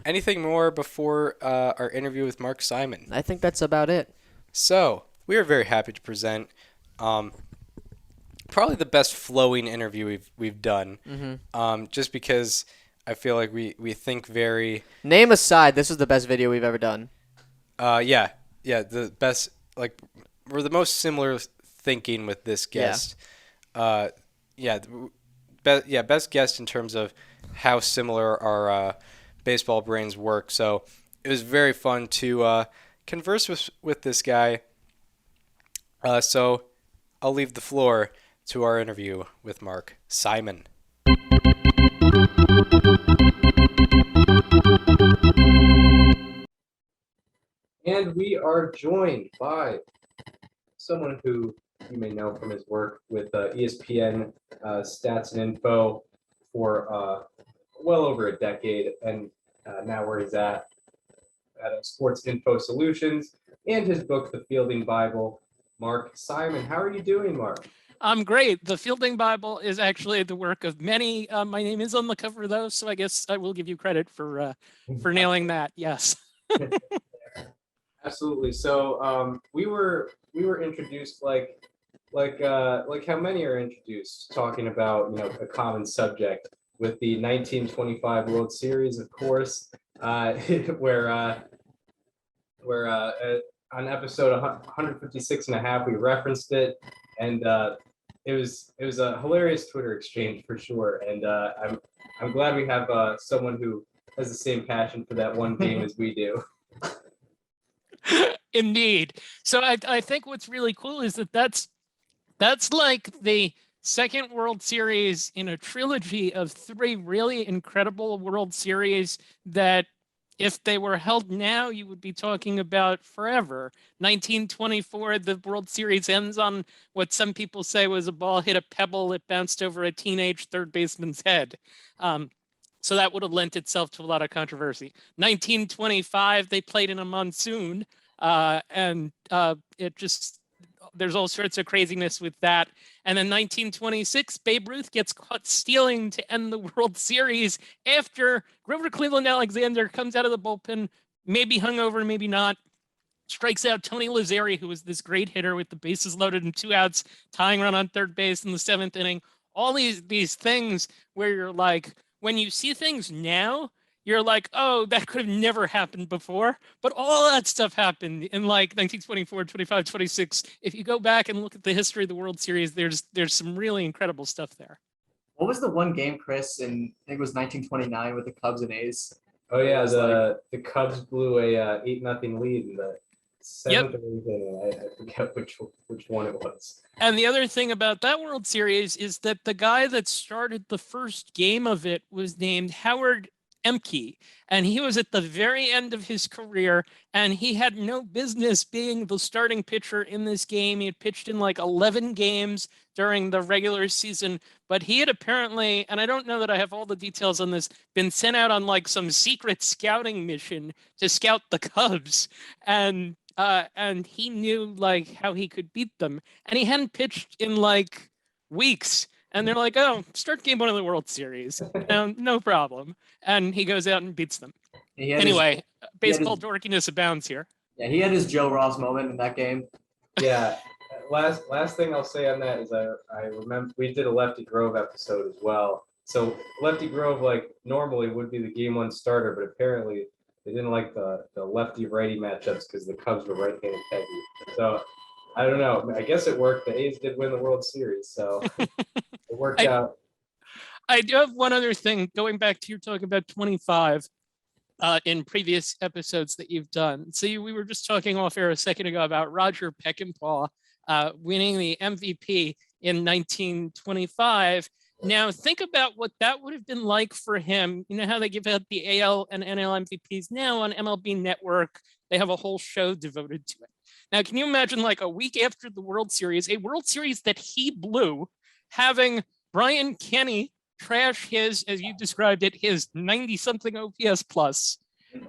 anything more before our interview with Mark Simon? I think that's about it. So we are very happy to present probably the best flowing interview we've done. Mm-hmm. Just because I feel like we think very. Name aside, this is the best video we've ever done. Yeah, the best. Like we're the most similar thinking with this guest. Best guest in terms of how similar our baseball brains work. So it was very fun to converse with this guy. So I'll leave the floor to our interview with Mark Simon. And we are joined by someone who you may know from his work with ESPN Stats and Info for well over a decade, and now where he's at Sports Info Solutions, and his book, The Fielding Bible. Mark Simon, how are you doing, Mark? I'm great. The Fielding Bible is actually the work of many. My name is on the cover, though, so I guess I will give you credit for nailing that. Yes. Absolutely. So we were introduced like how many are introduced, talking about a common subject with the 1925 World Series, of course, where on episode 156 and a half we referenced it, and it was a hilarious Twitter exchange for sure, and I'm glad we have someone who has the same passion for that one game as we do. Indeed. So I think what's really cool is that's like the second World Series in a trilogy of 3 really incredible World Series that if they were held now, you would be talking about forever. 1924, the World Series ends on what some people say was a ball hit a pebble that bounced over a teenage third baseman's head. So that would have lent itself to a lot of controversy. 1925, they played in a monsoon, and it just, there's all sorts of craziness with that. And then 1926, Babe Ruth gets caught stealing to end the World Series after Grover Cleveland Alexander comes out of the bullpen, maybe hungover, maybe not, strikes out Tony Lazzeri, who was this great hitter with the bases loaded and 2 outs, tying run on third base in the 7th inning. All these things where you're like, when you see things now, you're like, oh, that could have never happened before. But all that stuff happened in like 1924, 25, 26. If you go back and look at the history of the World Series, there's some really incredible stuff there. What was the one game, Chris, in I think it was 1929 with the Cubs and A's? Oh yeah, the Cubs blew a 8-0 lead in the 7th or 8th inning. I forget which one it was. And the other thing about that World Series is that the guy that started the first game of it was named Howard Emke, and he was at the very end of his career, and he had no business being the starting pitcher in this game. He had pitched in like 11 games during the regular season, but he had apparently, and I don't know that I have all the details on this, been sent out on like some secret scouting mission to scout the Cubs, and he knew like how he could beat them, and he hadn't pitched in like weeks. And they're like, oh, start game 1 of the World Series. No problem. And he goes out and beats them. Anyway, baseball dorkiness abounds here. Yeah, he had his Joe Ross moment in that game. Yeah. Last thing I'll say on that is I remember we did a Lefty Grove episode as well. So Lefty Grove, like, normally would be the game 1 starter, but apparently they didn't like the lefty-righty matchups because the Cubs were right-handed heavy. So I don't know. I guess it worked. The A's did win the World Series, so it worked out. I do have one other thing. Going back to your talking about 25 in previous episodes that you've done. See, we were just talking off air a second ago about Roger Peckinpah winning the MVP in 1925. Now, think about what that would have been like for him. You know how they give out the AL and NL MVPs now on MLB Network? They have a whole show devoted to it. Now, can you imagine like a week after the World Series, a World Series that he blew, having Brian Kenny trash his, as you described it, his 90-something OPS plus,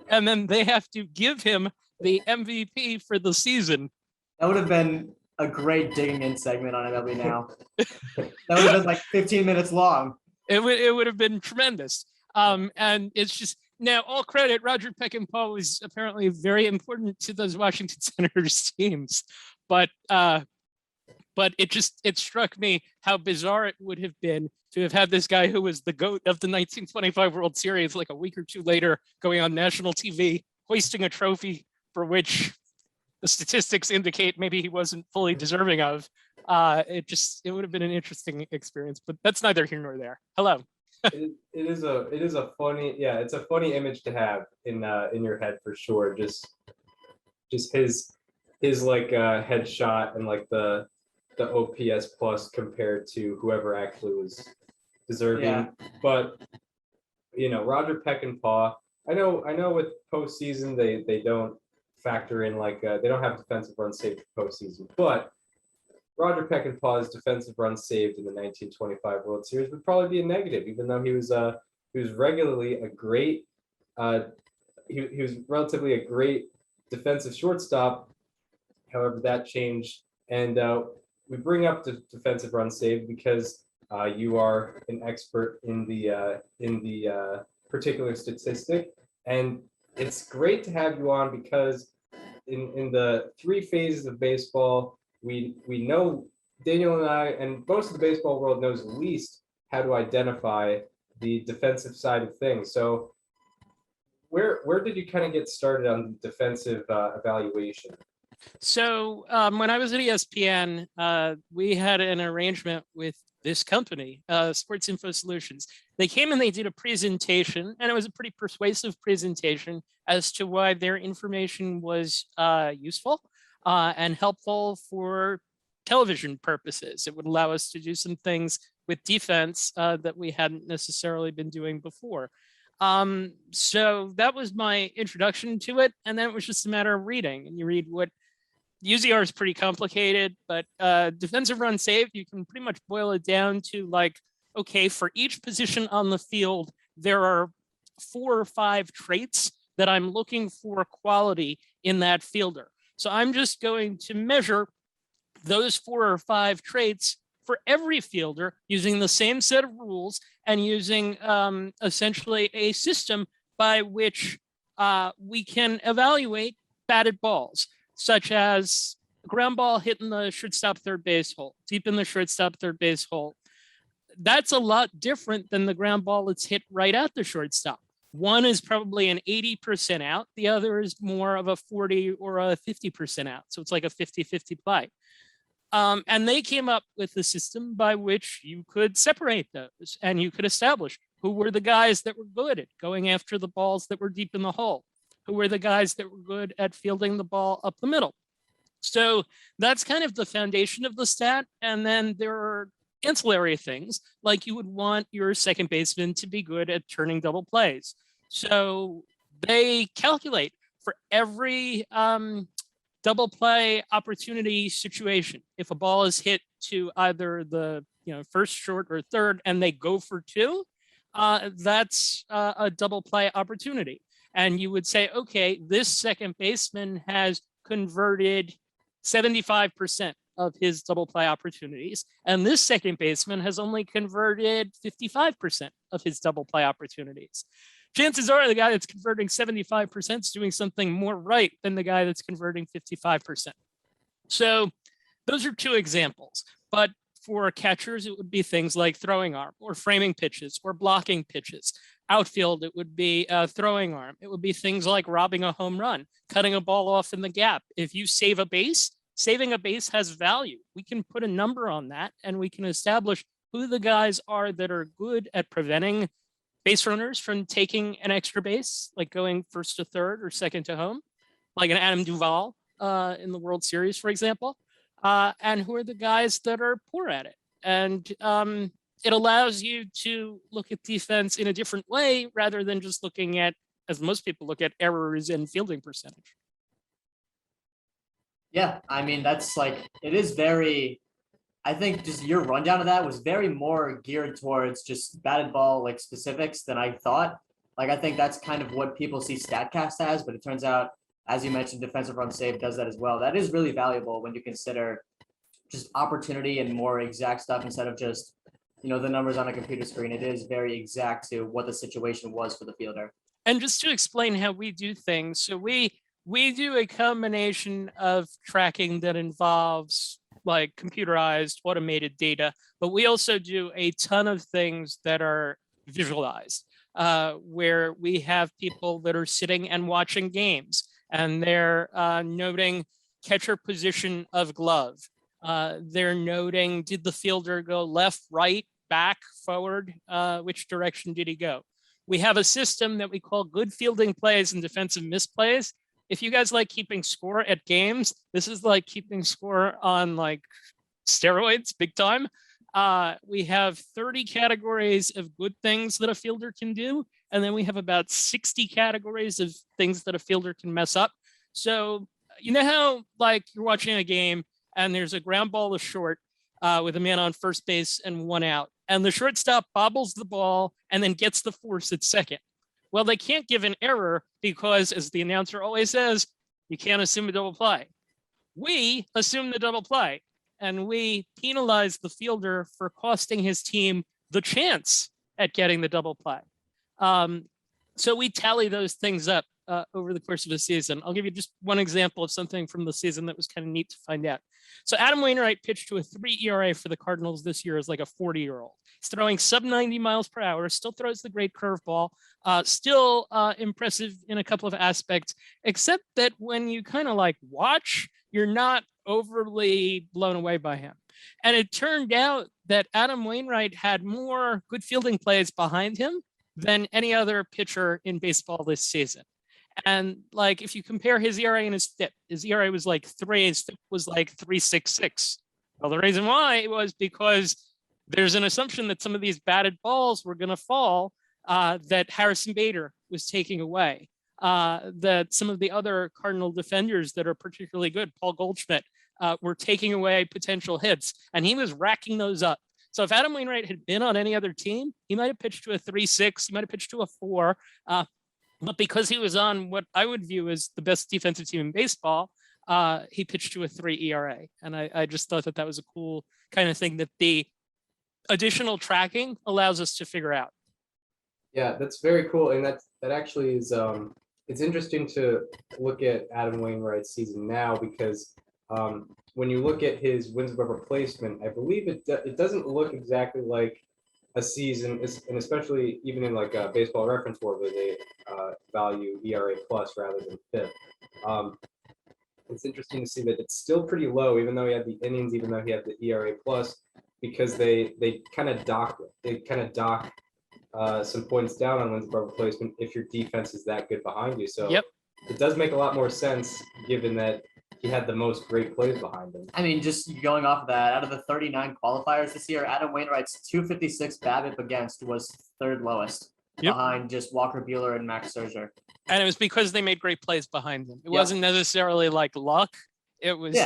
and then they have to give him the MVP for the season? That would have been a great digging in segment on MLB Now. That would have been like 15 minutes long. It would have been tremendous. And it's just, now all credit, Roger Peckinpah was apparently very important to those Washington Senators teams, but it struck me how bizarre it would have been to have had this guy who was the GOAT of the 1925 World Series like a week or two later going on national TV, hoisting a trophy for which the statistics indicate maybe he wasn't fully deserving of. It would have been an interesting experience, but that's neither here nor there. Hello. It is a funny, yeah, it's a funny image to have in your head for sure. Just his like headshot and like the OPS plus compared to whoever actually was deserving. Yeah. But you know, Roger Peckinpah, I know with postseason they don't factor in like they don't have defensive runs saved for postseason, but Roger Peckinpah's defensive runs saved in the 1925 World Series would probably be a negative, even though he was regularly a great he was relatively a great defensive shortstop. However, that changed, and we bring up the defensive runs saved because you are an expert in the particular statistic, and it's great to have you on because in the 3 phases of baseball, we know, Daniel and I, and most of the baseball world knows at least how to identify the defensive side of things. So where did you kind of get started on defensive evaluation? So when I was at ESPN, we had an arrangement with this company, Sports Info Solutions. They came and they did a presentation, and it was a pretty persuasive presentation as to why their information was useful and helpful for television purposes. It would allow us to do some things with defense that we hadn't necessarily been doing before. So that was my introduction to it. And then it was just a matter of reading. And you read what UZR is pretty complicated, but defensive run saved, you can pretty much boil it down to like, okay, for each position on the field, there are 4 or 5 traits that I'm looking for quality in that fielder. So I'm just going to measure those 4 or 5 traits for every fielder using the same set of rules and using essentially a system by which we can evaluate batted balls, such as a ground ball hitting the shortstop third base hole, deep in the shortstop third base hole. That's a lot different than the ground ball that's hit right at the shortstop. One is probably an 80% out. The other is more of a 40 or a 50% out. So it's like a 50-50 play. And they came up with a system by which you could separate those and you could establish who were the guys that were good at going after the balls that were deep in the hole, who were the guys that were good at fielding the ball up the middle. So that's kind of the foundation of the stat. And then there are ancillary things, like you would want your second baseman to be good at turning double plays. So they calculate for every double play opportunity situation. If a ball is hit to either the first, short, or third, and they go for two, that's a double play opportunity. And you would say, okay, this second baseman has converted 75% of his double play opportunities, and this second baseman has only converted 55% of his double play opportunities. Chances are the guy that's converting 75% is doing something more right than the guy that's converting 55%. So those are two examples. But for catchers, it would be things like throwing arm or framing pitches or blocking pitches. Outfield, it would be throwing arm. It would be things like robbing a home run, cutting a ball off in the gap. If you save a base, saving a base has value. We can put a number on that and we can establish who the guys are that are good at preventing base runners from taking an extra base, like going first to third or second to home, like an Adam Duvall in the World Series, for example, and who are the guys that are poor at it. And it allows you to look at defense in a different way rather than just looking at, as most people look at, errors and fielding percentage. Yeah, I mean, that's like, it is very, I think just your rundown of that was very more geared towards just batted ball, like specifics than I thought. Like, I think that's kind of what people see StatCast as, but it turns out, as you mentioned, defensive run save does that as well. That is really valuable when you consider just opportunity and more exact stuff instead of just, the numbers on a computer screen. It is very exact to what the situation was for the fielder. And just to explain how we do things, so we do a combination of tracking that involves like computerized automated data, but we also do a ton of things that are visualized, where we have people that are sitting and watching games and they're noting catcher position of glove. They're noting, did the fielder go left, right, back, forward? Which direction did he go? We have a system that we call good fielding plays and defensive misplays. If you guys like keeping score at games, this is like keeping score on like steroids, big time. We have 30 categories of good things that a fielder can do. And then we have about 60 categories of things that a fielder can mess up. So you know how like you're watching a game and there's a ground ball to short with a man on first base and one out. And the shortstop bobbles the ball and then gets the force at second. Well, they can't give an error because, as the announcer always says, you can't assume a double play. We assume the double play, and we penalize the fielder for costing his team the chance at getting the double play. So we tally those things up over the course of a season. I'll give you just one example of something from the season that was kind of neat to find out. So Adam Wainwright pitched to a 3 ERA for the Cardinals this year as like a 40-year-old. He's throwing sub 90 miles per hour, still throws the great curveball, still impressive in a couple of aspects, except that when you kind of like watch, you're not overly blown away by him. And it turned out that Adam Wainwright had more good fielding plays behind him than any other pitcher in baseball this season. And like, if you compare his ERA and his FIP, his ERA was like 3, his FIP was like 3.66. Well, the reason why was because there's an assumption that some of these batted balls were going to fall that Harrison Bader was taking away, that some of the other Cardinal defenders that are particularly good, Paul Goldschmidt, were taking away potential hits, and he was racking those up. So if Adam Wainwright had been on any other team, he might have pitched to a 3.6, he might have pitched to a 4, but because he was on what I would view as the best defensive team in baseball, he pitched to a 3 ERA. And I just thought that that was a cool kind of thing that the additional tracking allows us to figure out. Yeah, that's very cool. And that actually is it's interesting to look at Adam Wainwright's season now because when you look at his wins above replacement, I believe it doesn't look exactly like a season, and especially even in like a baseball reference board where they value ERA plus rather than FIP. It's interesting to see that it's still pretty low, even though he had the innings, even though he had the ERA plus, because they kind of dock some points down on wins above replacement if your defense is that good behind you. So Yep. it does make a lot more sense given that he had the most great plays behind him. I mean, just going off of that, out of the 39 qualifiers this year, Adam Wainwright's 256 BABIP against was third lowest, behind just Walker Buehler and Max Scherzer. And it was because they made great plays behind them. It wasn't necessarily like luck. It was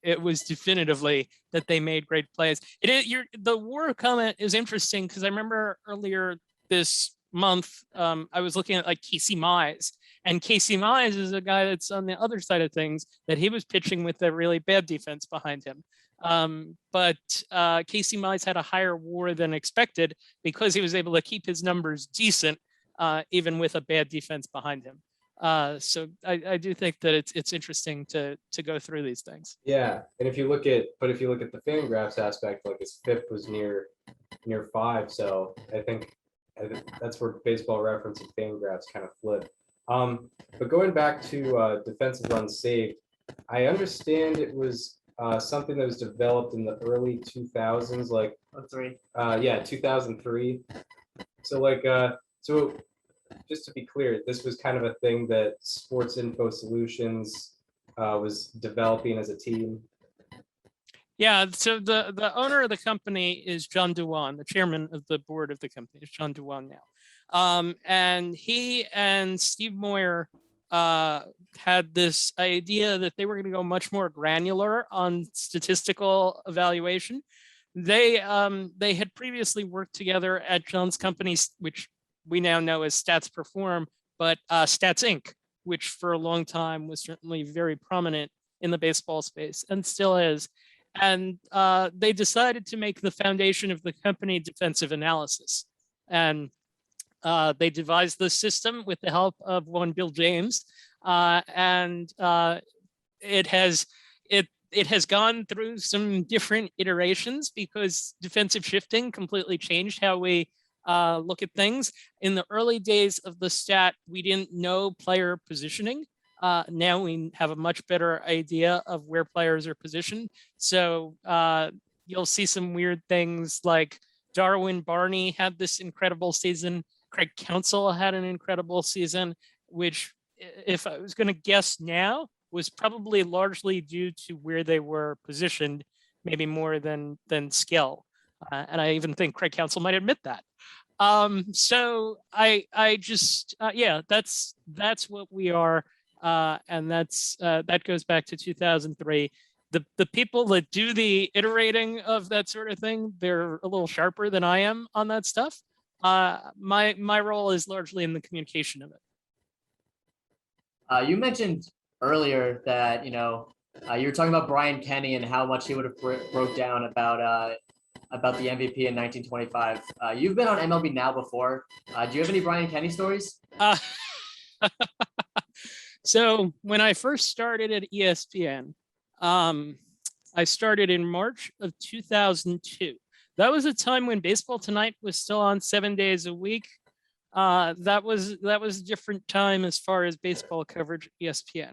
it was definitively that they made great plays. The WAR comment is interesting because I remember earlier this month I was looking at like Casey Mize, and Casey Mize is a guy that's on the other side of things, that he was pitching with a really bad defense behind him. But Casey Mize had a higher WAR than expected because he was able to keep his numbers decent even with a bad defense behind him. So I do think that it's interesting to go through these things. Yeah, and if you look at the FanGraphs aspect, like his FIP was near 5, so I think that's where Baseball Reference and FanGraphs kind of flip. But going back to defensive runs saved, I understand it was something that was developed in the early 2000s, like 2003. So just to be clear, this was kind of a thing that Sports Info Solutions was developing as a team. Yeah, so the owner of the company is John Dewan. The chairman of the board of the company is John Dewan now. And he and Steve Moyer had this idea that they were going to go much more granular on statistical evaluation. They had previously worked together at John's company, which we now know as Stats Perform, but Stats Inc., which for a long time was certainly very prominent in the baseball space and still is. And they decided to make the foundation of the company defensive analysis. And they devised this system with the help of one Bill James. And it has gone through some different iterations because defensive shifting completely changed how we look at things. In the early days of the stat, we didn't know player positioning. Now we have a much better idea of where players are positioned. So you'll see some weird things like Darwin Barney had this incredible season. Craig Counsell had an incredible season, which, if I was going to guess now, was probably largely due to where they were positioned, maybe more than skill. And I even think Craig Counsell might admit that. So I just that's what we are. And that goes back to 2003. The people that do the iterating of that sort of thing, they're a little sharper than I am on that stuff. My role is largely in the communication of it. You mentioned earlier that you were talking about Brian Kenny and how much he would have broke down about the MVP in 1925. You've been on MLB Now before. Do you have any Brian Kenny stories? So when I first started at ESPN, I started in March of 2002. That was a time when Baseball Tonight was still on 7 days a week. That was a different time as far as baseball coverage at ESPN.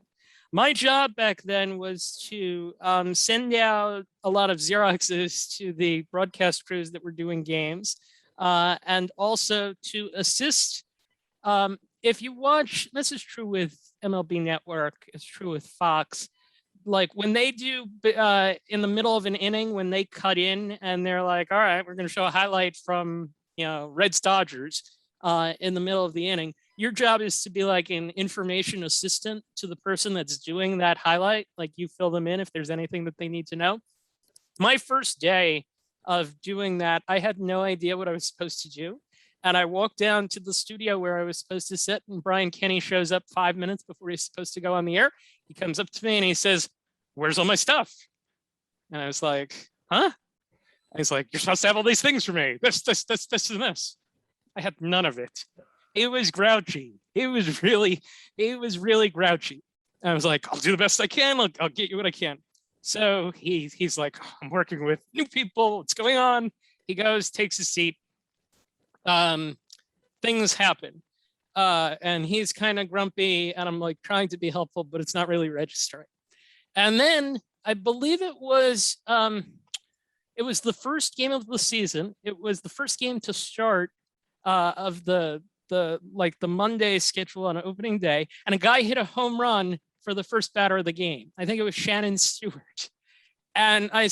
My job back then was to send out a lot of Xeroxes to the broadcast crews that were doing games, and also to assist. If you watch, this is true with MLB Network, it's true with Fox. Like when they do in the middle of an inning, when they cut in and they're like, all right, we're going to show a highlight from, Reds Dodgers in the middle of the inning. Your job is to be like an information assistant to the person that's doing that highlight. Like you fill them in if there's anything that they need to know. My first day of doing that, I had no idea what I was supposed to do. And I walked down to the studio where I was supposed to sit, and Brian Kenny shows up 5 minutes before he's supposed to go on the air. He comes up to me and he says, "Where's all my stuff?" And I was like, "Huh?" And he's like, "You're supposed to have all these things for me. This, and this." I had none of it. He was grouchy. He was really grouchy. I was like, I'll do the best I can. I'll get you what I can. So he's like, I'm working with new people. What's going on? He goes, takes a seat. Things happen. And he's kind of grumpy, and I'm like trying to be helpful, but it's not really registering. And then I believe it was the first game of the season. It was the first game to start of the Monday schedule on opening day, and a guy hit a home run for the first batter of the game. I think it was Shannon Stewart. And I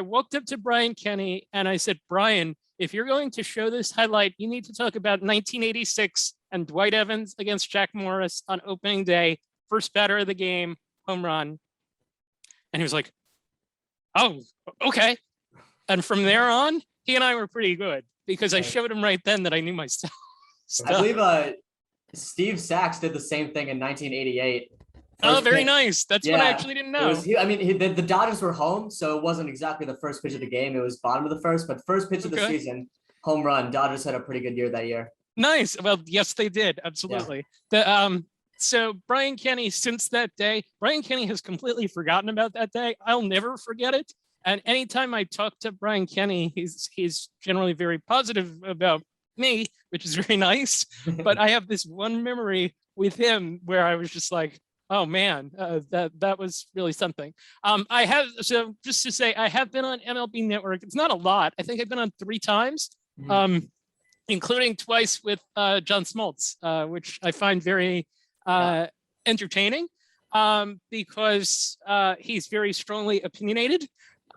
walked up to Brian Kenny and I said, Brian, if you're going to show this highlight, you need to talk about 1986 and Dwight Evans against Jack Morris on opening day, first batter of the game, home run. And he was like, oh, okay. And from there on, he and I were pretty good because I showed him right then that I knew my stuff. I believe Steve Sachs did the same thing in 1988. Oh, very nice. That's what I actually didn't know. The Dodgers were home, so it wasn't exactly the first pitch of the game. It was bottom of the first, but first pitch of the season, home run. Dodgers had a pretty good year that year. Nice. Well, yes, they did. Absolutely. Yeah. So Brian Kenny, since that day, Brian Kenny has completely forgotten about that day. I'll never forget it. And anytime I talk to Brian Kenny, he's generally very positive about me, which is very nice. But I have this one memory with him where I was just like, oh man, that was really something. Just to say, I have been on MLB Network. It's not a lot. I think I've been on 3 times, including twice with John Smoltz, which I find very entertaining because he's very strongly opinionated.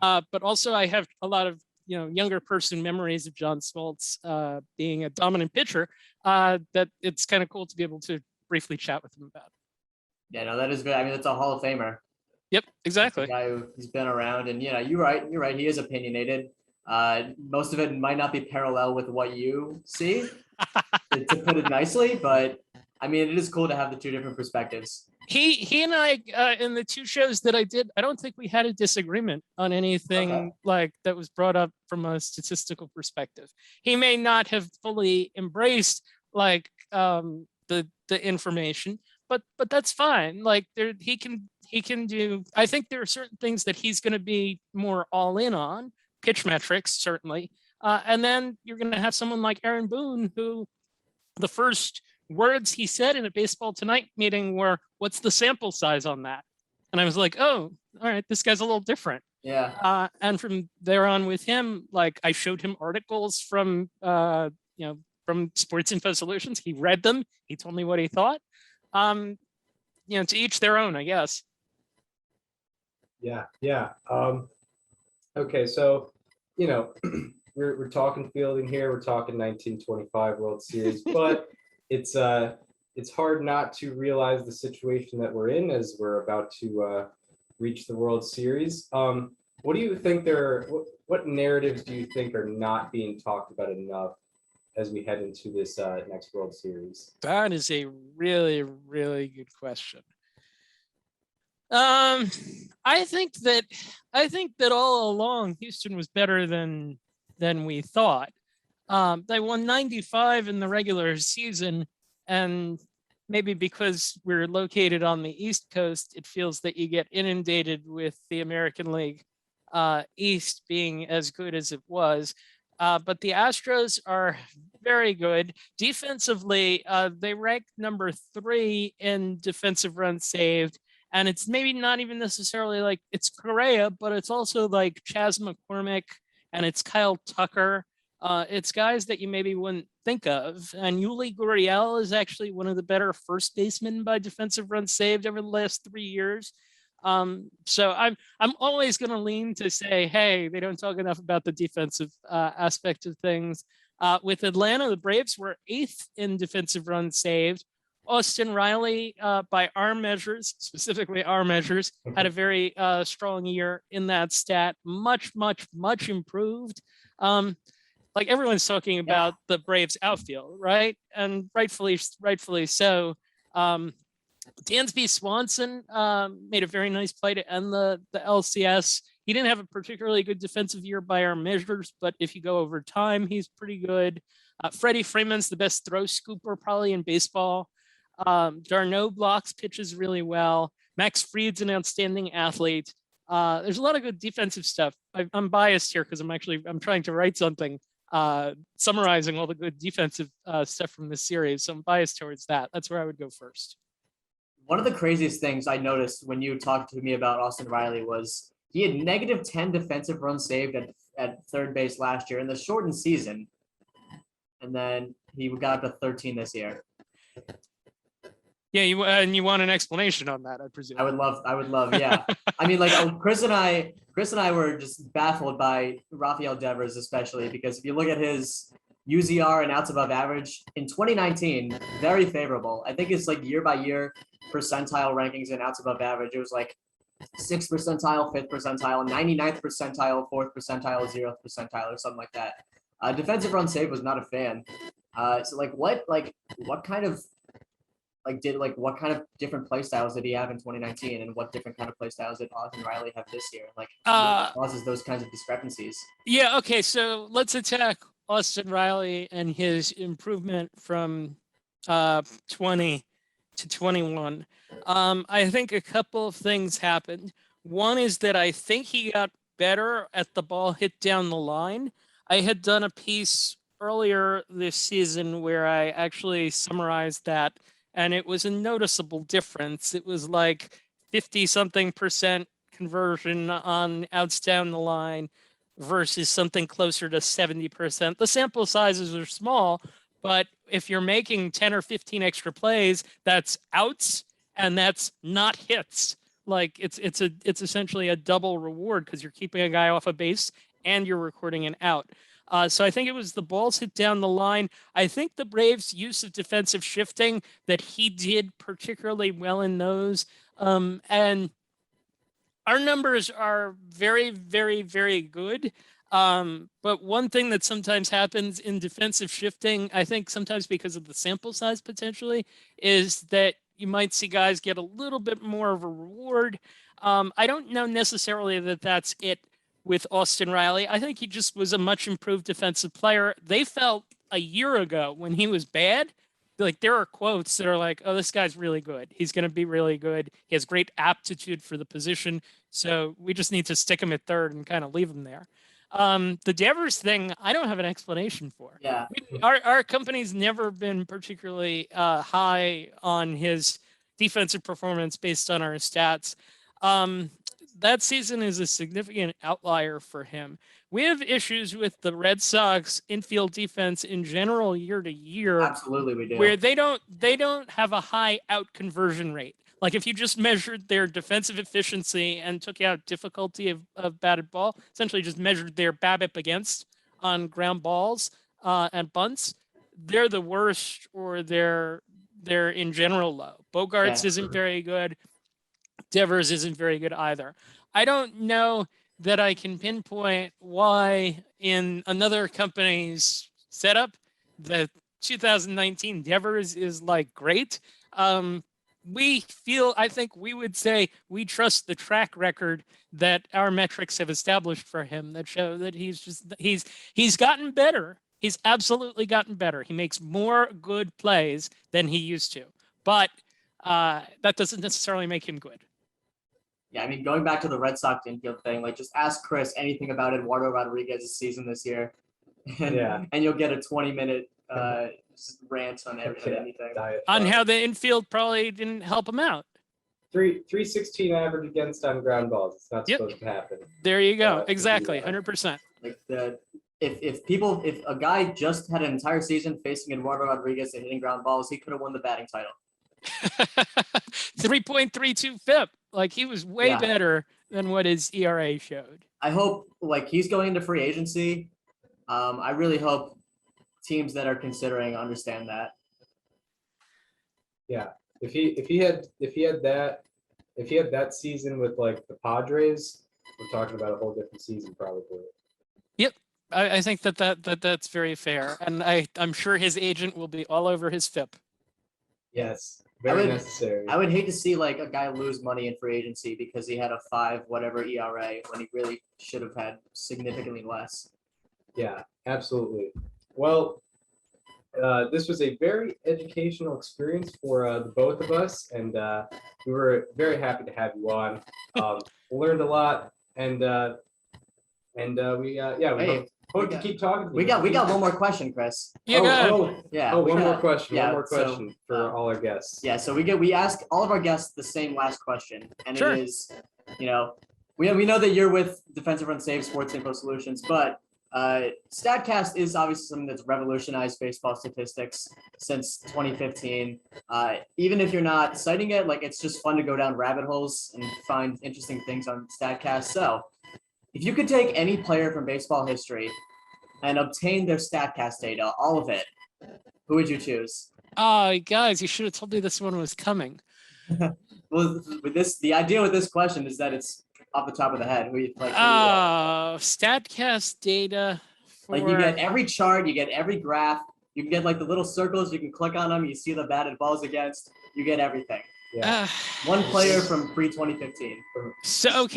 But also I have a lot of younger person memories of John Smoltz being a dominant pitcher that it's kind of cool to be able to briefly chat with him about. Yeah, no, that is good. I mean, it's a Hall of Famer. Yep, exactly. Guy who's been around, and you're right. He is opinionated. Most of it might not be parallel with what you see, to put it nicely, but I mean, it is cool to have the 2 different perspectives. He and I in the 2 shows that I did, I don't think we had a disagreement on anything like that was brought up from a statistical perspective. He may not have fully embraced like the information, but that's fine. Like he can do. I think there are certain things that he's going to be more all in on, pitch metrics certainly, and then you're going to have someone like Aaron Boone, who the first words he said in a Baseball Tonight meeting were, "What's the sample size on that?" And I was like, "Oh, all right, this guy's a little different." Yeah. And from there on with him, like I showed him articles from from Sports Info Solutions. He read them. He told me what he thought. To each their own, I guess. Yeah. Okay, so we're talking fielding here. We're talking 1925 World Series, but it's hard not to realize the situation that we're in as we're about to reach the World Series. What do you think what narratives do you think are not being talked about enough as we head into this next World Series? That is a really, really good question. I think that all along Houston was better than we thought. They won 95 in the regular season, and maybe because we're located on the East Coast, it feels that you get inundated with the American League East being as good as it was. But the Astros are very good. Defensively, they rank number 3 in defensive runs saved. And it's maybe not even necessarily like it's Correa, but it's also like Chas McCormick and it's Kyle Tucker. It's guys that you maybe wouldn't think of. And Yuli Gurriel is actually one of the better first basemen by defensive runs saved over the last 3 years. So I'm always going to lean to say, hey, they don't talk enough about the defensive aspect of things. With Atlanta, the Braves were 8th in defensive runs saved. Austin Riley, by our measures, specifically our measures, had a very strong year in that stat. Much improved. Like everyone's talking about the Braves outfield, right? And rightfully so. Dansby Swanson made a very nice play to end the LCS. He didn't have a particularly good defensive year by our measures, but if you go over time, he's pretty good. Freddie Freeman's the best throw scooper probably in baseball. Darno blocks pitches really well. Max Fried's an outstanding athlete. There's a lot of good defensive stuff. I'm biased here because I'm trying to write something summarizing all the good defensive stuff from this series. So I'm biased towards that. That's where I would go first. One of the craziest things I noticed when you talked to me about Austin Riley was he had -10 defensive runs saved at third base last year in the shortened season. And then he got up to 13 this year. Yeah, you want an explanation on that, I presume. I would love, yeah. I mean, like Chris and I were just baffled by Rafael Devers, especially because if you look at his UZR and outs above average in 2019, very favorable. I think it's like year by year percentile rankings and outs above average. It was like 6th percentile, 5th percentile, 99th percentile, 4th percentile, 0th percentile, or something like that. Defensive run save was not a fan. So what kind of different play styles did he have in 2019, and what different kind of play styles did Austin Riley have this year? Like, what causes those kinds of discrepancies? Yeah. Okay. So let's attack Austin Riley and his improvement from 20 to 21. I think a couple of things happened. One is that I think he got better at the ball hit down the line. I had done a piece earlier this season where I actually summarized that, and it was a noticeable difference. It was like 50-something% conversion on outs down the line versus something closer to 70%. The sample sizes are small, but if you're making 10 or 15 extra plays, that's outs and that's not hits. Like it's essentially a double reward because you're keeping a guy off a base and you're recording an out. So I think it was the balls hit down the line. I think the Braves' use of defensive shifting that he did particularly well in those. And our numbers are very, very, very good. But one thing that sometimes happens in defensive shifting, I think sometimes because of the sample size potentially, is that you might see guys get a little bit more of a reward. I don't know necessarily that that's it with Austin Riley. I think he just was a much improved defensive player. They felt a year ago when he was bad, like there are quotes that are like, oh, this guy's really good. He's going to be really good. He has great aptitude for the position. So we just need to stick him at third and kind of leave him there. The Devers thing, I don't have an explanation for. Yeah. Our company's never been particularly high on his defensive performance based on our stats. That season is a significant outlier for him. We have issues with the Red Sox infield defense in general year to year. Absolutely, we do. Where they don't have a high out conversion rate. Like if you just measured their defensive efficiency and took out difficulty of batted ball, essentially just measured their BABIP against on ground balls and bunts, they're the worst, or they're in general low. Bogarts isn't very good. Devers isn't very good either. I don't know that I can pinpoint why in another company's setup, the 2019 Devers is like great. I think we would say we trust the track record that our metrics have established for him that show that he's gotten better. He's absolutely gotten better. He makes more good plays than he used to, but that doesn't necessarily make him good. Yeah, I mean, going back to the Red Sox infield thing, like just ask Chris anything about Eduardo Rodriguez's season this year, and you'll get a 20-minute rant on anything. On how the infield probably didn't help him out. 316 average against on ground balls. It's not supposed to happen. There you go. Exactly. 100%. Like if a guy just had an entire season facing Eduardo Rodriguez and hitting ground balls, he could have won the batting title. 3.32 FIP. Like he was way better than what his ERA showed. I hope he's going into free agency. I really hope teams that are considering understand that. Yeah. If he had that season with like the Padres, we're talking about a whole different season probably. Yep. I think that's very fair. And I'm sure his agent will be all over his FIP. Yes. Very necessary. I would hate to see like a guy lose money in free agency because he had a 5 whatever ERA when he really should have had significantly less. Yeah, absolutely. Well, This was a very educational experience for the both of us, and we were very happy to have you on. Learned a lot, and we Hey, hope to keep talking. We got one more question, Chris. Yeah, go ahead. Yeah. One more got- question. yeah, One more so, question for all our guests. Yeah, so we ask all of our guests the same last question, and Sure. it is, we know that you're with Defensive Run Save Sports Info Solutions, but Statcast is obviously something that's revolutionized baseball statistics since 2015. Even if you're not citing it, like it's just fun to go down rabbit holes and find interesting things on Statcast. So, if you could take any player from baseball history and obtain their Statcast data, all of it, who would you choose? Guys, you should have told me this one was coming. Well, the idea with this question is that it's off the top of the head. Statcast data. Like you get every chart, you get every graph, you can get like the little circles, you can click on them, you see the batted balls against, you get everything. Yeah. One player from pre-2015. So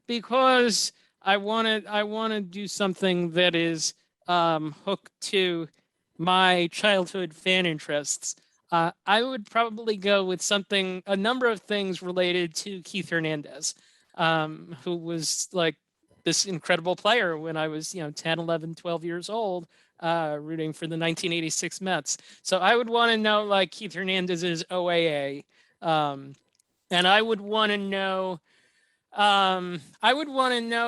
because I want to do something that is hooked to my childhood fan interests. I would probably go with a number of things related to Keith Hernandez, who was like this incredible player when I was, 10, 11, 12 years old, rooting for the 1986 Mets. So I would want to know like Keith Hernandez's OAA. And I would want to know,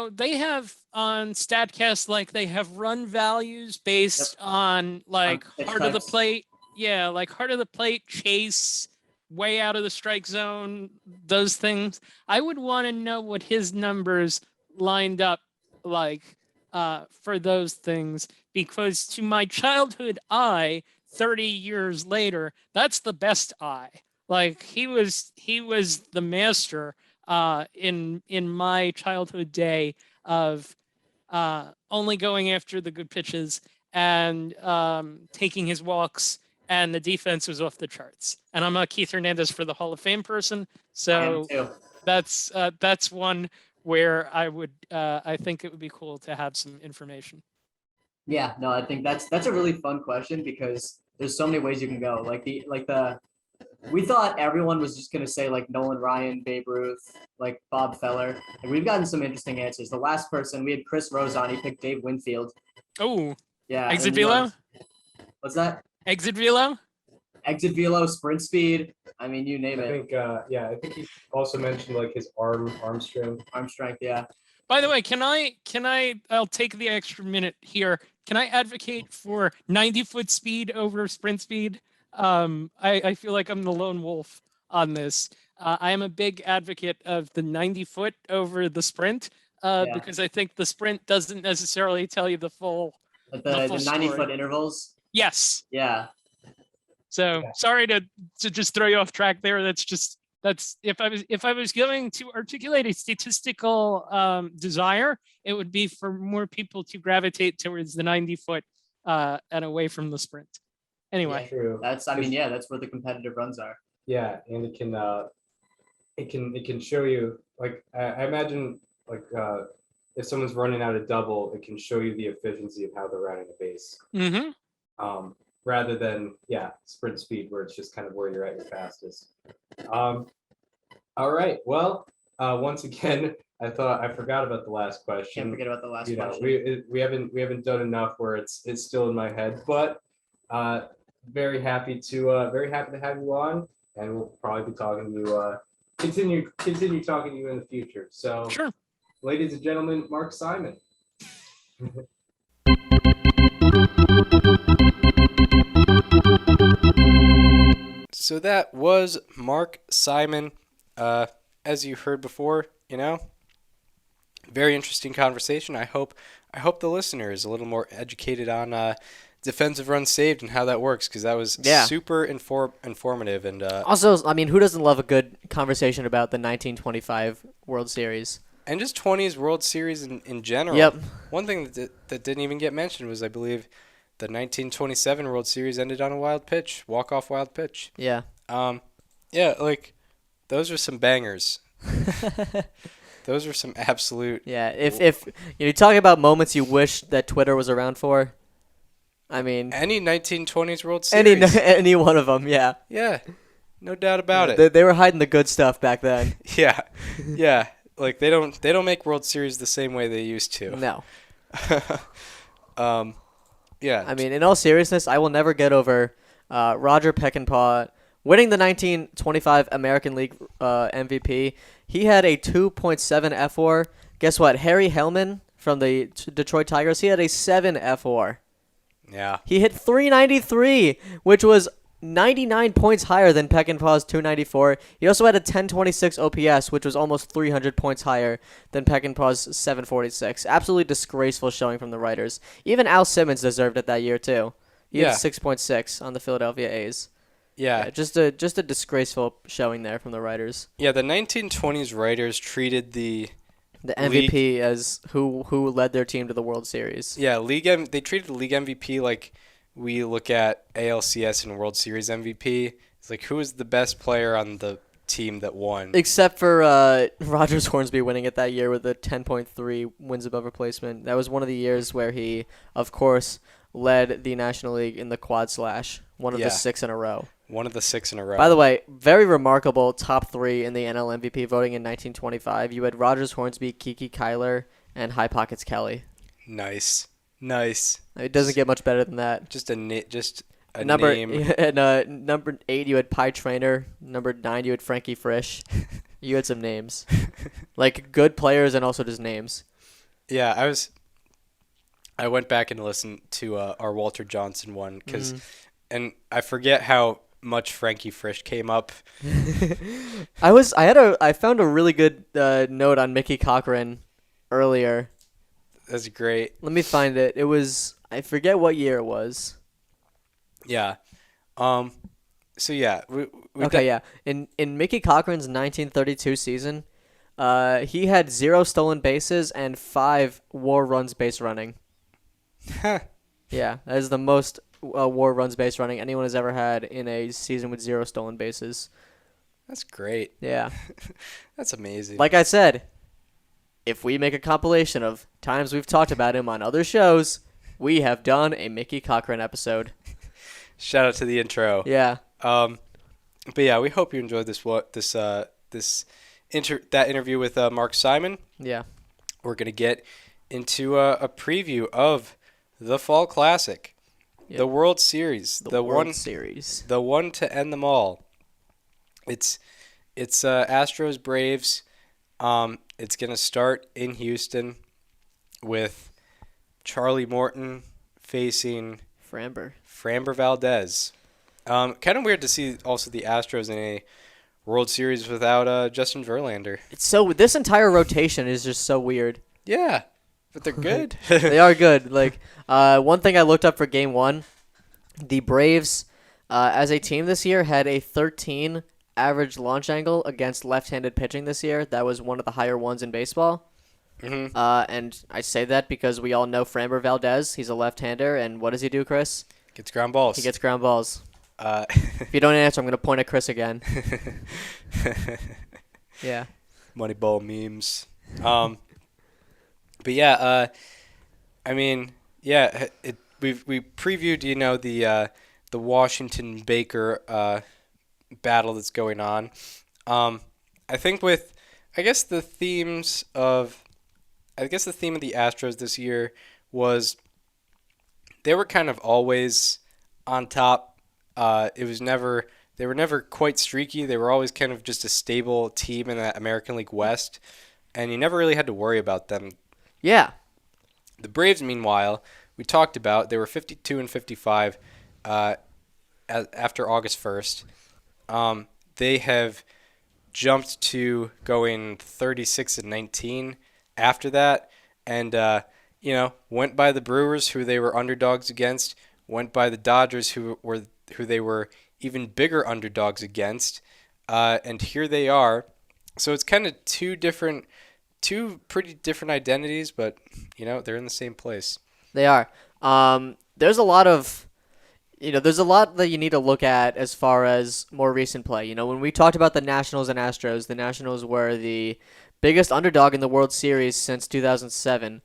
they have on Statcast, like they have run values based on like heart of the plate. Yeah, like heart of the plate, chase, way out of the strike zone, those things. I would want to know what his numbers lined up like for those things, because to my childhood eye, 30 years later, that's the best eye. Like he was the master in my childhood day of only going after the good pitches and taking his walks. And the defense was off the charts. And I'm a Keith Hernandez for the Hall of Fame person, so that's one where I think it would be cool to have some information. Yeah, no, I think that's a really fun question because there's so many ways you can go. We thought everyone was just gonna say like Nolan Ryan, Babe Ruth, like Bob Feller. And we've gotten some interesting answers. The last person we had Chris Rose on, he picked Dave Winfield. Oh, yeah. Exit velo. What's that? Exit velo? Exit velo, sprint speed. I mean, you name it. I think he also mentioned like his arm strength. Arm strength, yeah. By the way, I'll take the extra minute here. Can I advocate for 90-foot speed over sprint speed? I feel like I'm the lone wolf on this. I am a big advocate of the 90-foot over the sprint because I think the sprint doesn't necessarily tell you the full the 90-foot intervals. Yes. Yeah. So sorry to just throw you off track there. That's if I was going to articulate a statistical desire, it would be for more people to gravitate towards the 90-foot and away from the sprint. Anyway, True. That's where the competitive runs are. Yeah, and it can show you like I imagine like if someone's running out a double, it can show you the efficiency of how they're running a base. Mm-hmm. Rather than sprint speed where it's just kind of where you're at your fastest. All right. Well, once again, I forgot about the last question. Can't forget about the last question. We haven't done enough where it's still in my head, but very happy to have you on, and we'll probably be talking to you continue talking to you in the future. So sure. Ladies and gentlemen, Mark Simon. So that was Mark Simon. As you heard before, very interesting conversation. I hope the listener is a little more educated on defensive runs saved and how that works, because that was super informative. And also, I mean, who doesn't love a good conversation about the 1925 World Series? And just 20s World Series in general. Yep. One thing that didn't even get mentioned was, I believe, the 1927 World Series ended on a wild pitch, walk-off wild pitch. Yeah. Like, those are some bangers. Those are some absolute... Yeah, if you talk about moments you wish that Twitter was around for, I mean, Any 1920s World Series. any one of them, yeah. Yeah, no doubt about it. They were hiding the good stuff back then. Yeah, yeah. Like they don't make World Series the same way they used to. No. Yeah. I mean, in all seriousness, I will never get over Roger Peckinpah winning the 1925 American League MVP. He had a 2.7 F4. Guess what? Harry Hellman from the Detroit Tigers, he had a 7 F4. Yeah. He hit 393, which was 99 points higher than Peckinpah's 294. He also had a 1026 OPS, which was almost 300 points higher than Peckinpah's 746. Absolutely disgraceful showing from the writers. Even Al Simmons deserved it that year too. He had 6.6 on the Philadelphia A's. Yeah. Just a disgraceful showing there from the writers. Yeah, the 1920s writers treated the MVP as who led their team to the World Series. Yeah, they treated the league MVP like we look at ALCS and World Series MVP. It's like, who is the best player on the team that won? Except for Rogers Hornsby winning it that year with a 10.3 wins above replacement. That was one of the years where he, of course, led the National League in the quad slash, one of the 6 in a row. One of the 6 in a row. By the way, very remarkable top 3 in the NL MVP voting in 1925. You had Rogers Hornsby, Kiki Kyler, and High Pockets Kelly. Nice. It doesn't get much better than that. Just a name. And number 8, you had Pie Trainer. Number 9, you had Frankie Frisch. You had some names, like good players and also just names. Yeah, I went back and listened to our Walter Johnson one and I forget how much Frankie Frisch came up. I found a really good note on Mickey Cochran earlier. That's great. Let me find it. It was, I forget what year it was. Yeah. So yeah. In Mickey Cochran's 1932 season, he had 0 stolen bases and 5 WAR runs base running. Yeah, that is the most WAR runs base running anyone has ever had in a season with 0 stolen bases. That's great. Yeah. That's amazing. Like I said, if we make a compilation of times we've talked about him on other shows, we have done a Mickey Cochran episode. Shout out to the intro. Yeah. But yeah, we hope you enjoyed that interview with Mark Simon. Yeah. We're gonna get into a preview of the Fall Classic, the World Series, the World Series, the one to end them all. It's Astros-Braves. It's gonna start in Houston with Charlie Morton facing Framber Valdez. Kind of weird to see also the Astros in a World Series without Justin Verlander. So this entire rotation is just so weird. Yeah, but they're good. They are good. Like one thing I looked up for Game 1, the Braves as a team this year had a 13 average launch angle against left-handed pitching this year. That was one of the higher ones in baseball. Mm-hmm. And I say that because we all know Framber Valdez. He's a left-hander, and what does he do, Chris? Gets ground balls. He gets ground balls. If you don't answer, I'm going to point at Chris again. Yeah. Moneyball memes. But yeah, I mean, yeah, we previewed, the Washington Baker battle that's going on. I think the theme of the Astros this year was they were kind of always on top. They were never quite streaky. They were always kind of just a stable team in that American League West, and you never really had to worry about them. Yeah. The Braves, meanwhile, we talked about, they were 52 and 55 after August 1st. They have jumped to going 36 and 19 after that, and went by the Brewers, who they were underdogs against, went by the Dodgers, who they were even bigger underdogs against, and here they are. So it's kind of two pretty different identities, but they're in the same place. They are. There's a lot that you need to look at as far as more recent play. When we talked about the Nationals and Astros, the Nationals were the biggest underdog in the World Series since 2007.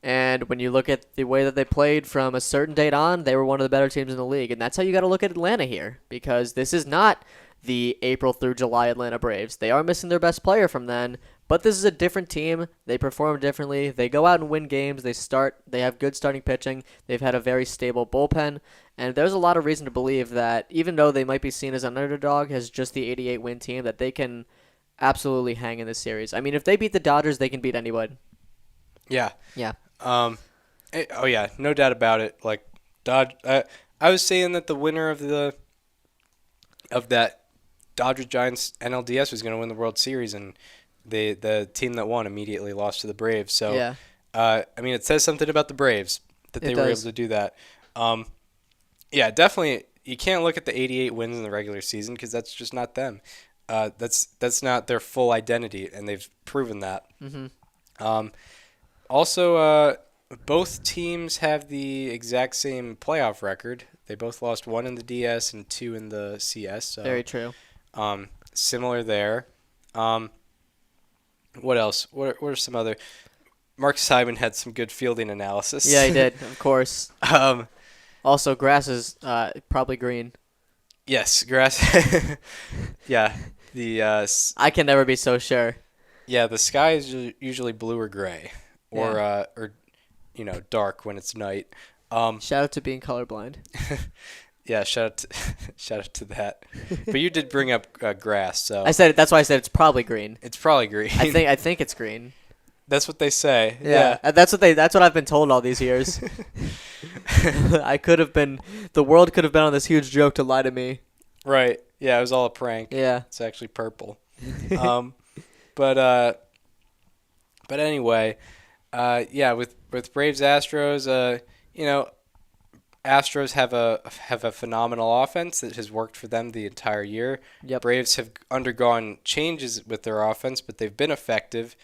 And when you look at the way that they played from a certain date on, they were one of the better teams in the league. And that's how you got to look at Atlanta here, because this is not the April through July Atlanta Braves. They are missing their best player from then, but this is a different team. They perform differently. They go out and win games. They have good starting pitching. They've had a very stable bullpen. And there's a lot of reason to believe that even though they might be seen as an underdog, as just the 88-win team, that they can absolutely hang in this series. I mean, if they beat the Dodgers, they can beat anyone. Yeah. Yeah. Oh yeah, no doubt about it. Like I was saying that the winner of that Dodgers Giants NLDS was going to win the World Series, and the team that won immediately lost to the Braves. So Yeah. I mean, it says something about the Braves that they were able to do that. Yeah, definitely. You can't look at the 88 wins in the regular season because that's just not them. That's not their full identity, and they've proven that. Mm-hmm. Also, both teams have the exact same playoff record. They both lost 1 in the DS and 2 in the CS. So, Very true. similar there. What else? What are some other? Mark Simon had some good fielding analysis. Yeah, he did, of course. Also, grass is probably green. Yes, grass. Yeah, I can never be so sure. Yeah, the sky is usually blue or gray, or dark when it's night. Shout out to being colorblind. Yeah, shout out to that. But you did bring up grass, so I said it. That's why I said it's probably green. it's probably green. I think it's green. That's what they say. Yeah, that's what I've been told all these years. The world could have been on this huge joke to lie to me. Right. Yeah, it was all a prank. Yeah. It's actually purple. But anyway, yeah, with Braves Astros, Astros have a phenomenal offense that has worked for them the entire year. Yep. Braves have undergone changes with their offense, but they've been effective,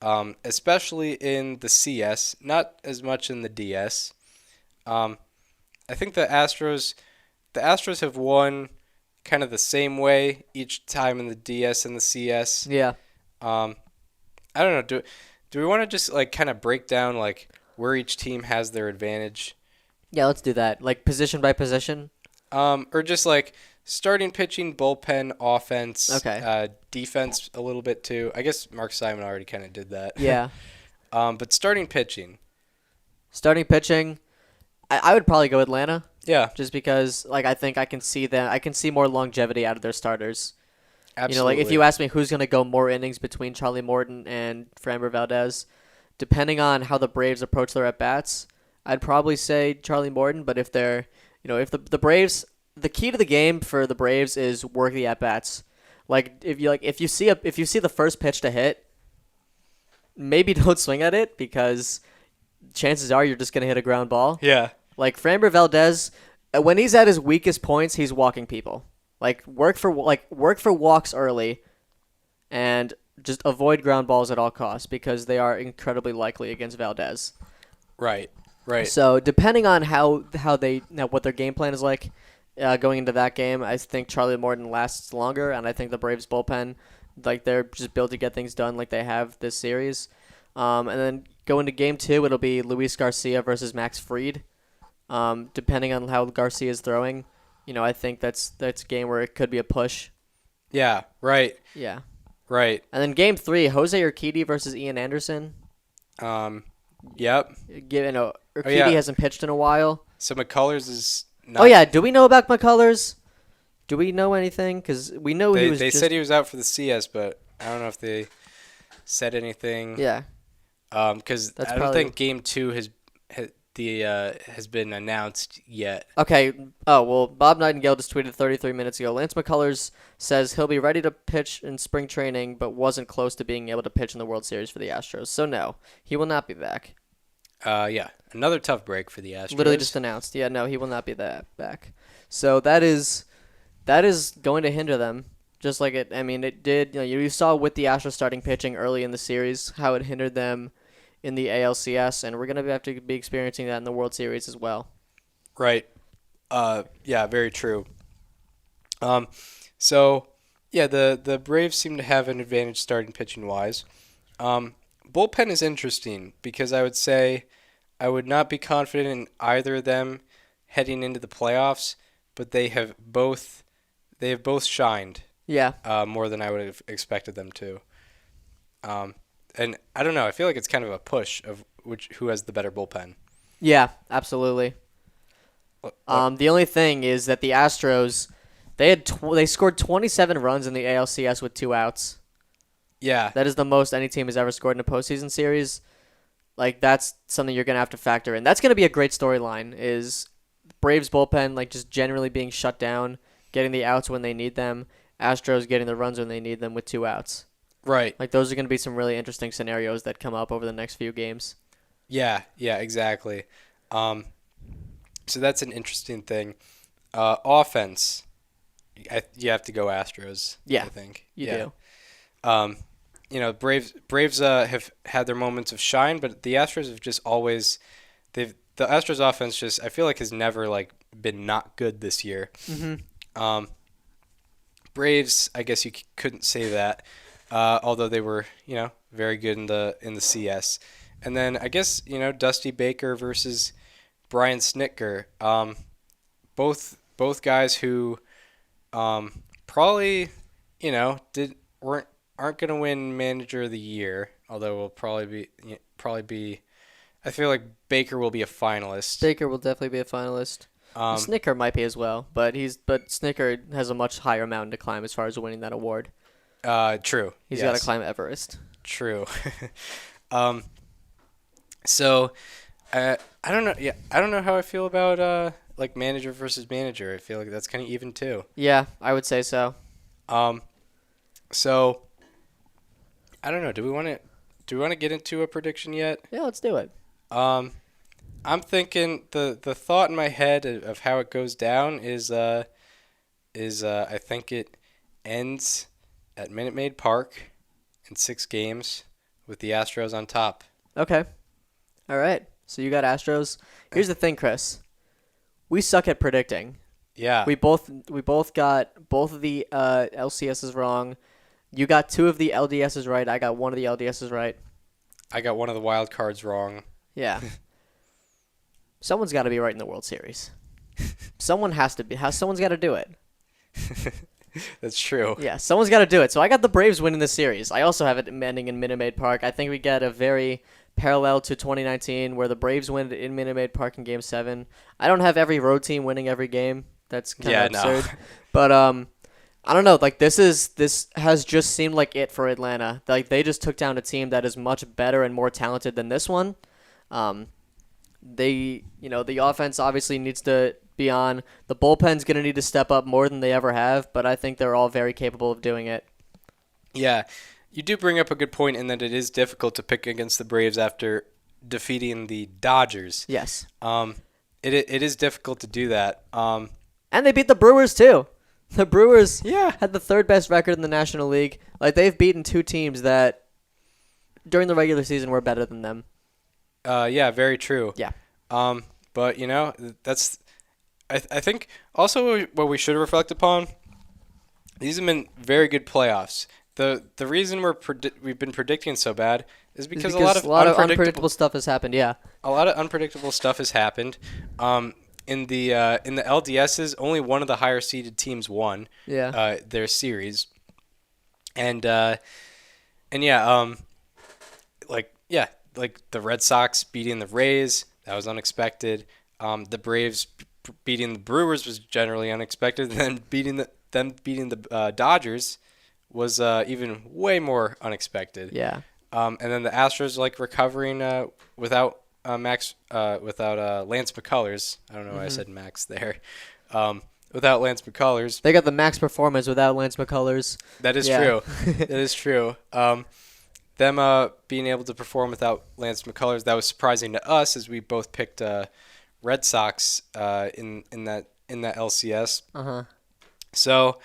especially in the CS, not as much in the DS. I think the Astros have won kind of the same way each time in the DS and the CS. Yeah. I don't know. Do we want to just like kind of break down like where each team has their advantage? Yeah, let's do that. Like position by position. Or just like starting pitching, bullpen, offense, Okay. defense a little bit too. I guess Mark Simon already kind of did that. Yeah. But starting pitching. Starting pitching, I would probably go Atlanta. Yeah. Just because, like, I think I can see more longevity out of their starters. Absolutely. Like if you ask me who's going to go more innings between Charlie Morton and Framber Valdez, depending on how the Braves approach their at bats, I'd probably say Charlie Morton. But if if the Braves, the key to the game for the Braves is work the at bats. If you see the first pitch to hit, maybe don't swing at it because chances are you're just going to hit a ground ball. Yeah. Like Framber Valdez, when he's at his weakest points, he's walking people. Like work for walks early, and just avoid ground balls at all costs because they are incredibly likely against Valdez. Right. Right. So depending on what their game plan is like going into that game, I think Charlie Morton lasts longer, and I think the Braves bullpen, like they're just built to get things done like they have this series. And then go into game 2, it'll be Luis Garcia versus Max Fried. Depending on how Garcia's throwing, I think that's a game where it could be a push. Yeah. Right. Yeah. Right. And then game 3, Jose Urquidy versus Ian Anderson. Yep. Urquidy hasn't pitched in a while. So McCullers is not. Oh yeah, do we know about McCullers? Do we know anything? Because we know they said he was out for the CS, but I don't know if they said anything. Yeah. Because I don't think game 2 has been announced yet. Okay. Oh, well, Bob Nightingale just tweeted 33 minutes ago. Lance McCullers says he'll be ready to pitch in spring training, but wasn't close to being able to pitch in the World Series for the Astros. So, no, he will not be back. Yeah. Another tough break for the Astros. Literally just announced. Yeah, no, he will not be back. So, that is going to hinder them. Just like it did. You saw with the Astros starting pitching early in the series how it hindered them in the ALCS, and we're going to have to be experiencing that in the World Series as well. Right. Yeah, very true. So, yeah, the Braves seem to have an advantage starting pitching-wise. Bullpen is interesting because I would say would not be confident in either of them heading into the playoffs, but they have both shined Yeah. more than I would have expected them to. And I don't know. I feel like it's kind of a push of who has the better bullpen. Yeah, absolutely. The only thing is that the Astros, they scored 27 runs in the ALCS with 2 outs. Yeah. That is the most any team has ever scored in a postseason series. Like, that's something you're going to have to factor in. That's going to be a great storyline, is Braves bullpen, like, just generally being shut down, getting the outs when they need them, Astros getting the runs when they need them with 2 outs. Right. Like, those are going to be some really interesting scenarios that come up over the next few games. Yeah, exactly. So that's an interesting thing. Offense, you have to go Astros. Yeah, I think you do. Braves have had their moments of shine, but the Astros have just always the Astros offense just, I feel like, has never like been not good this year. Mm-hmm. Braves, I guess you couldn't say that, although they were very good in the CS. And then I guess Dusty Baker versus Brian Snicker, both guys who probably aren't going to win Manager of the Year, although will probably be. I feel like Baker will be a finalist. Baker will definitely be a finalist. Snicker might be as well, but Snicker has a much higher mountain to climb as far as winning that award. True. He's got to climb Everest. True. So, I don't know. Yeah, I don't know how I feel about like manager versus manager. I feel like that's kind of even too. Yeah, I would say so. So I don't know. Do we want to get into a prediction yet? Yeah, let's do it. I'm thinking the thought in my head of how it goes down is I think it ends at Minute Maid Park in 6 games with the Astros on top. Okay. All right. So you got Astros. Here's the thing, Chris. We suck at predicting. Yeah. We both got both of the LCSs wrong. You got 2 of the LDSs right. I got 1 of the LDSs right. I got 1 of the wild cards wrong. Yeah. Someone's got to be right in the World Series. Someone has to be. Someone's got to do it. That's true. Yeah, someone's got to do it. So I got the Braves winning the series. I also have it ending in Minute Maid Park. I think we get a very parallel to 2019 where the Braves win in Minute Maid Park in Game 7. I don't have every road team winning every game. That's kind of absurd. No. But I don't know. Like this has just seemed like it for Atlanta. Like they just took down a team that is much better and more talented than this one. The offense obviously needs to be on. The bullpen's going to need to step up more than they ever have, but I think they're all very capable of doing it. Yeah, you do bring up a good point in that it is difficult to pick against the Braves after defeating the Dodgers. Yes. It is difficult to do that. And they beat the Brewers too. The Brewers had the 3rd best record in the National League. Like they've beaten 2 teams that during the regular season were better than them. Yeah, very true. Yeah. But that's I think also what we should reflect upon. These have been very good playoffs. The reason we've been predicting so bad is because a lot of unpredictable stuff has happened. Yeah. A lot of unpredictable stuff has happened. In the LDSs, only one of the higher seeded teams won. Yeah. Their series. And like the Red Sox beating the Rays, that was unexpected. The Braves beating the Brewers was generally unexpected. And then beating the Dodgers was even way more unexpected. Yeah. And then the Astros recovering without Lance McCullers. I don't know why I said Max there. Without Lance McCullers. They got the max performance without Lance McCullers. That is true. That is true. Them being able to perform without Lance McCullers, that was surprising to us as we both picked Red Sox in that LCS. Uh-huh. So,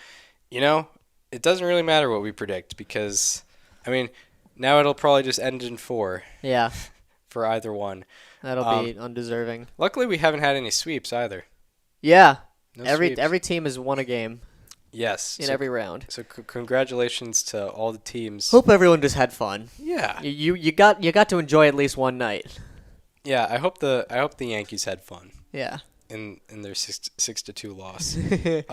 it doesn't really matter what we predict because, now it'll probably just end in 4. Yeah. For either one. That'll be undeserving. Luckily, we haven't had any sweeps either. Yeah. No every sweeps. team has won a game. Yes. In every round. So congratulations to all the teams. Hope everyone just had fun. Yeah. You got to enjoy at least one night. Yeah, I hope the Yankees had fun Yeah. in their 6-2 loss. The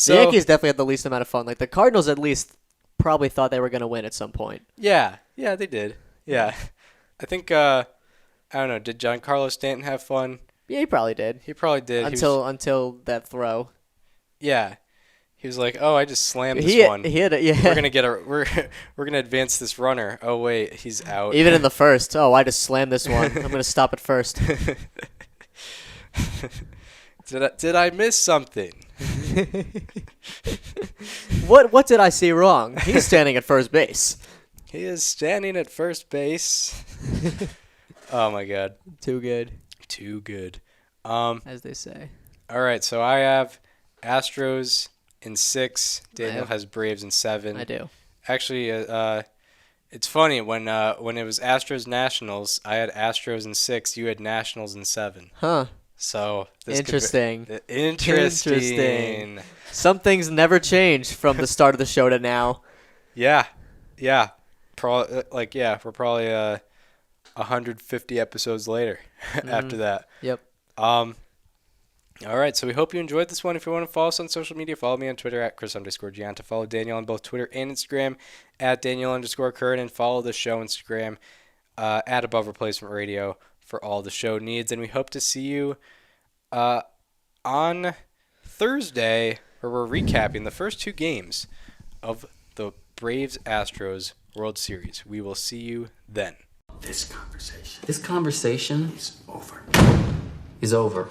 Yankees definitely had the least amount of fun. Like the Cardinals at least probably thought they were going to win at some point. Yeah, they did. Yeah. I think I don't know, did Giancarlo Stanton have fun? Yeah, he probably did. He probably did. Until that throw. Yeah. He was like, "Oh, I just slammed this one. He had a, yeah. We're gonna advance this runner. Oh wait, he's out." Even in the first, I just slammed this one. I'm gonna stop it first. Did I miss something? What did I see wrong? He's standing at first base. He is standing at first base. Oh my god. Too good. Too good. As they say. All right, so I have Astros in 6. Daniel has Braves in 7. I do. Actually, it's funny when it was Astros Nationals, I had Astros in 6. You had Nationals in 7. Huh. So this Interesting. Interesting. Some things never change from the start of the show to now. Yeah. We're probably 150 episodes later after that. Yep. All right, so we hope you enjoyed this one. If you want to follow us on social media, follow me on Twitter at Chris_Gianta. Follow Daniel on both Twitter and Instagram at Daniel_Curran, and follow the show Instagram at Above Replacement Radio for all the show needs. And we hope to see you on Thursday, where we're recapping the first 2 games of the Braves-Astros World Series. We will see you then. This conversation is over.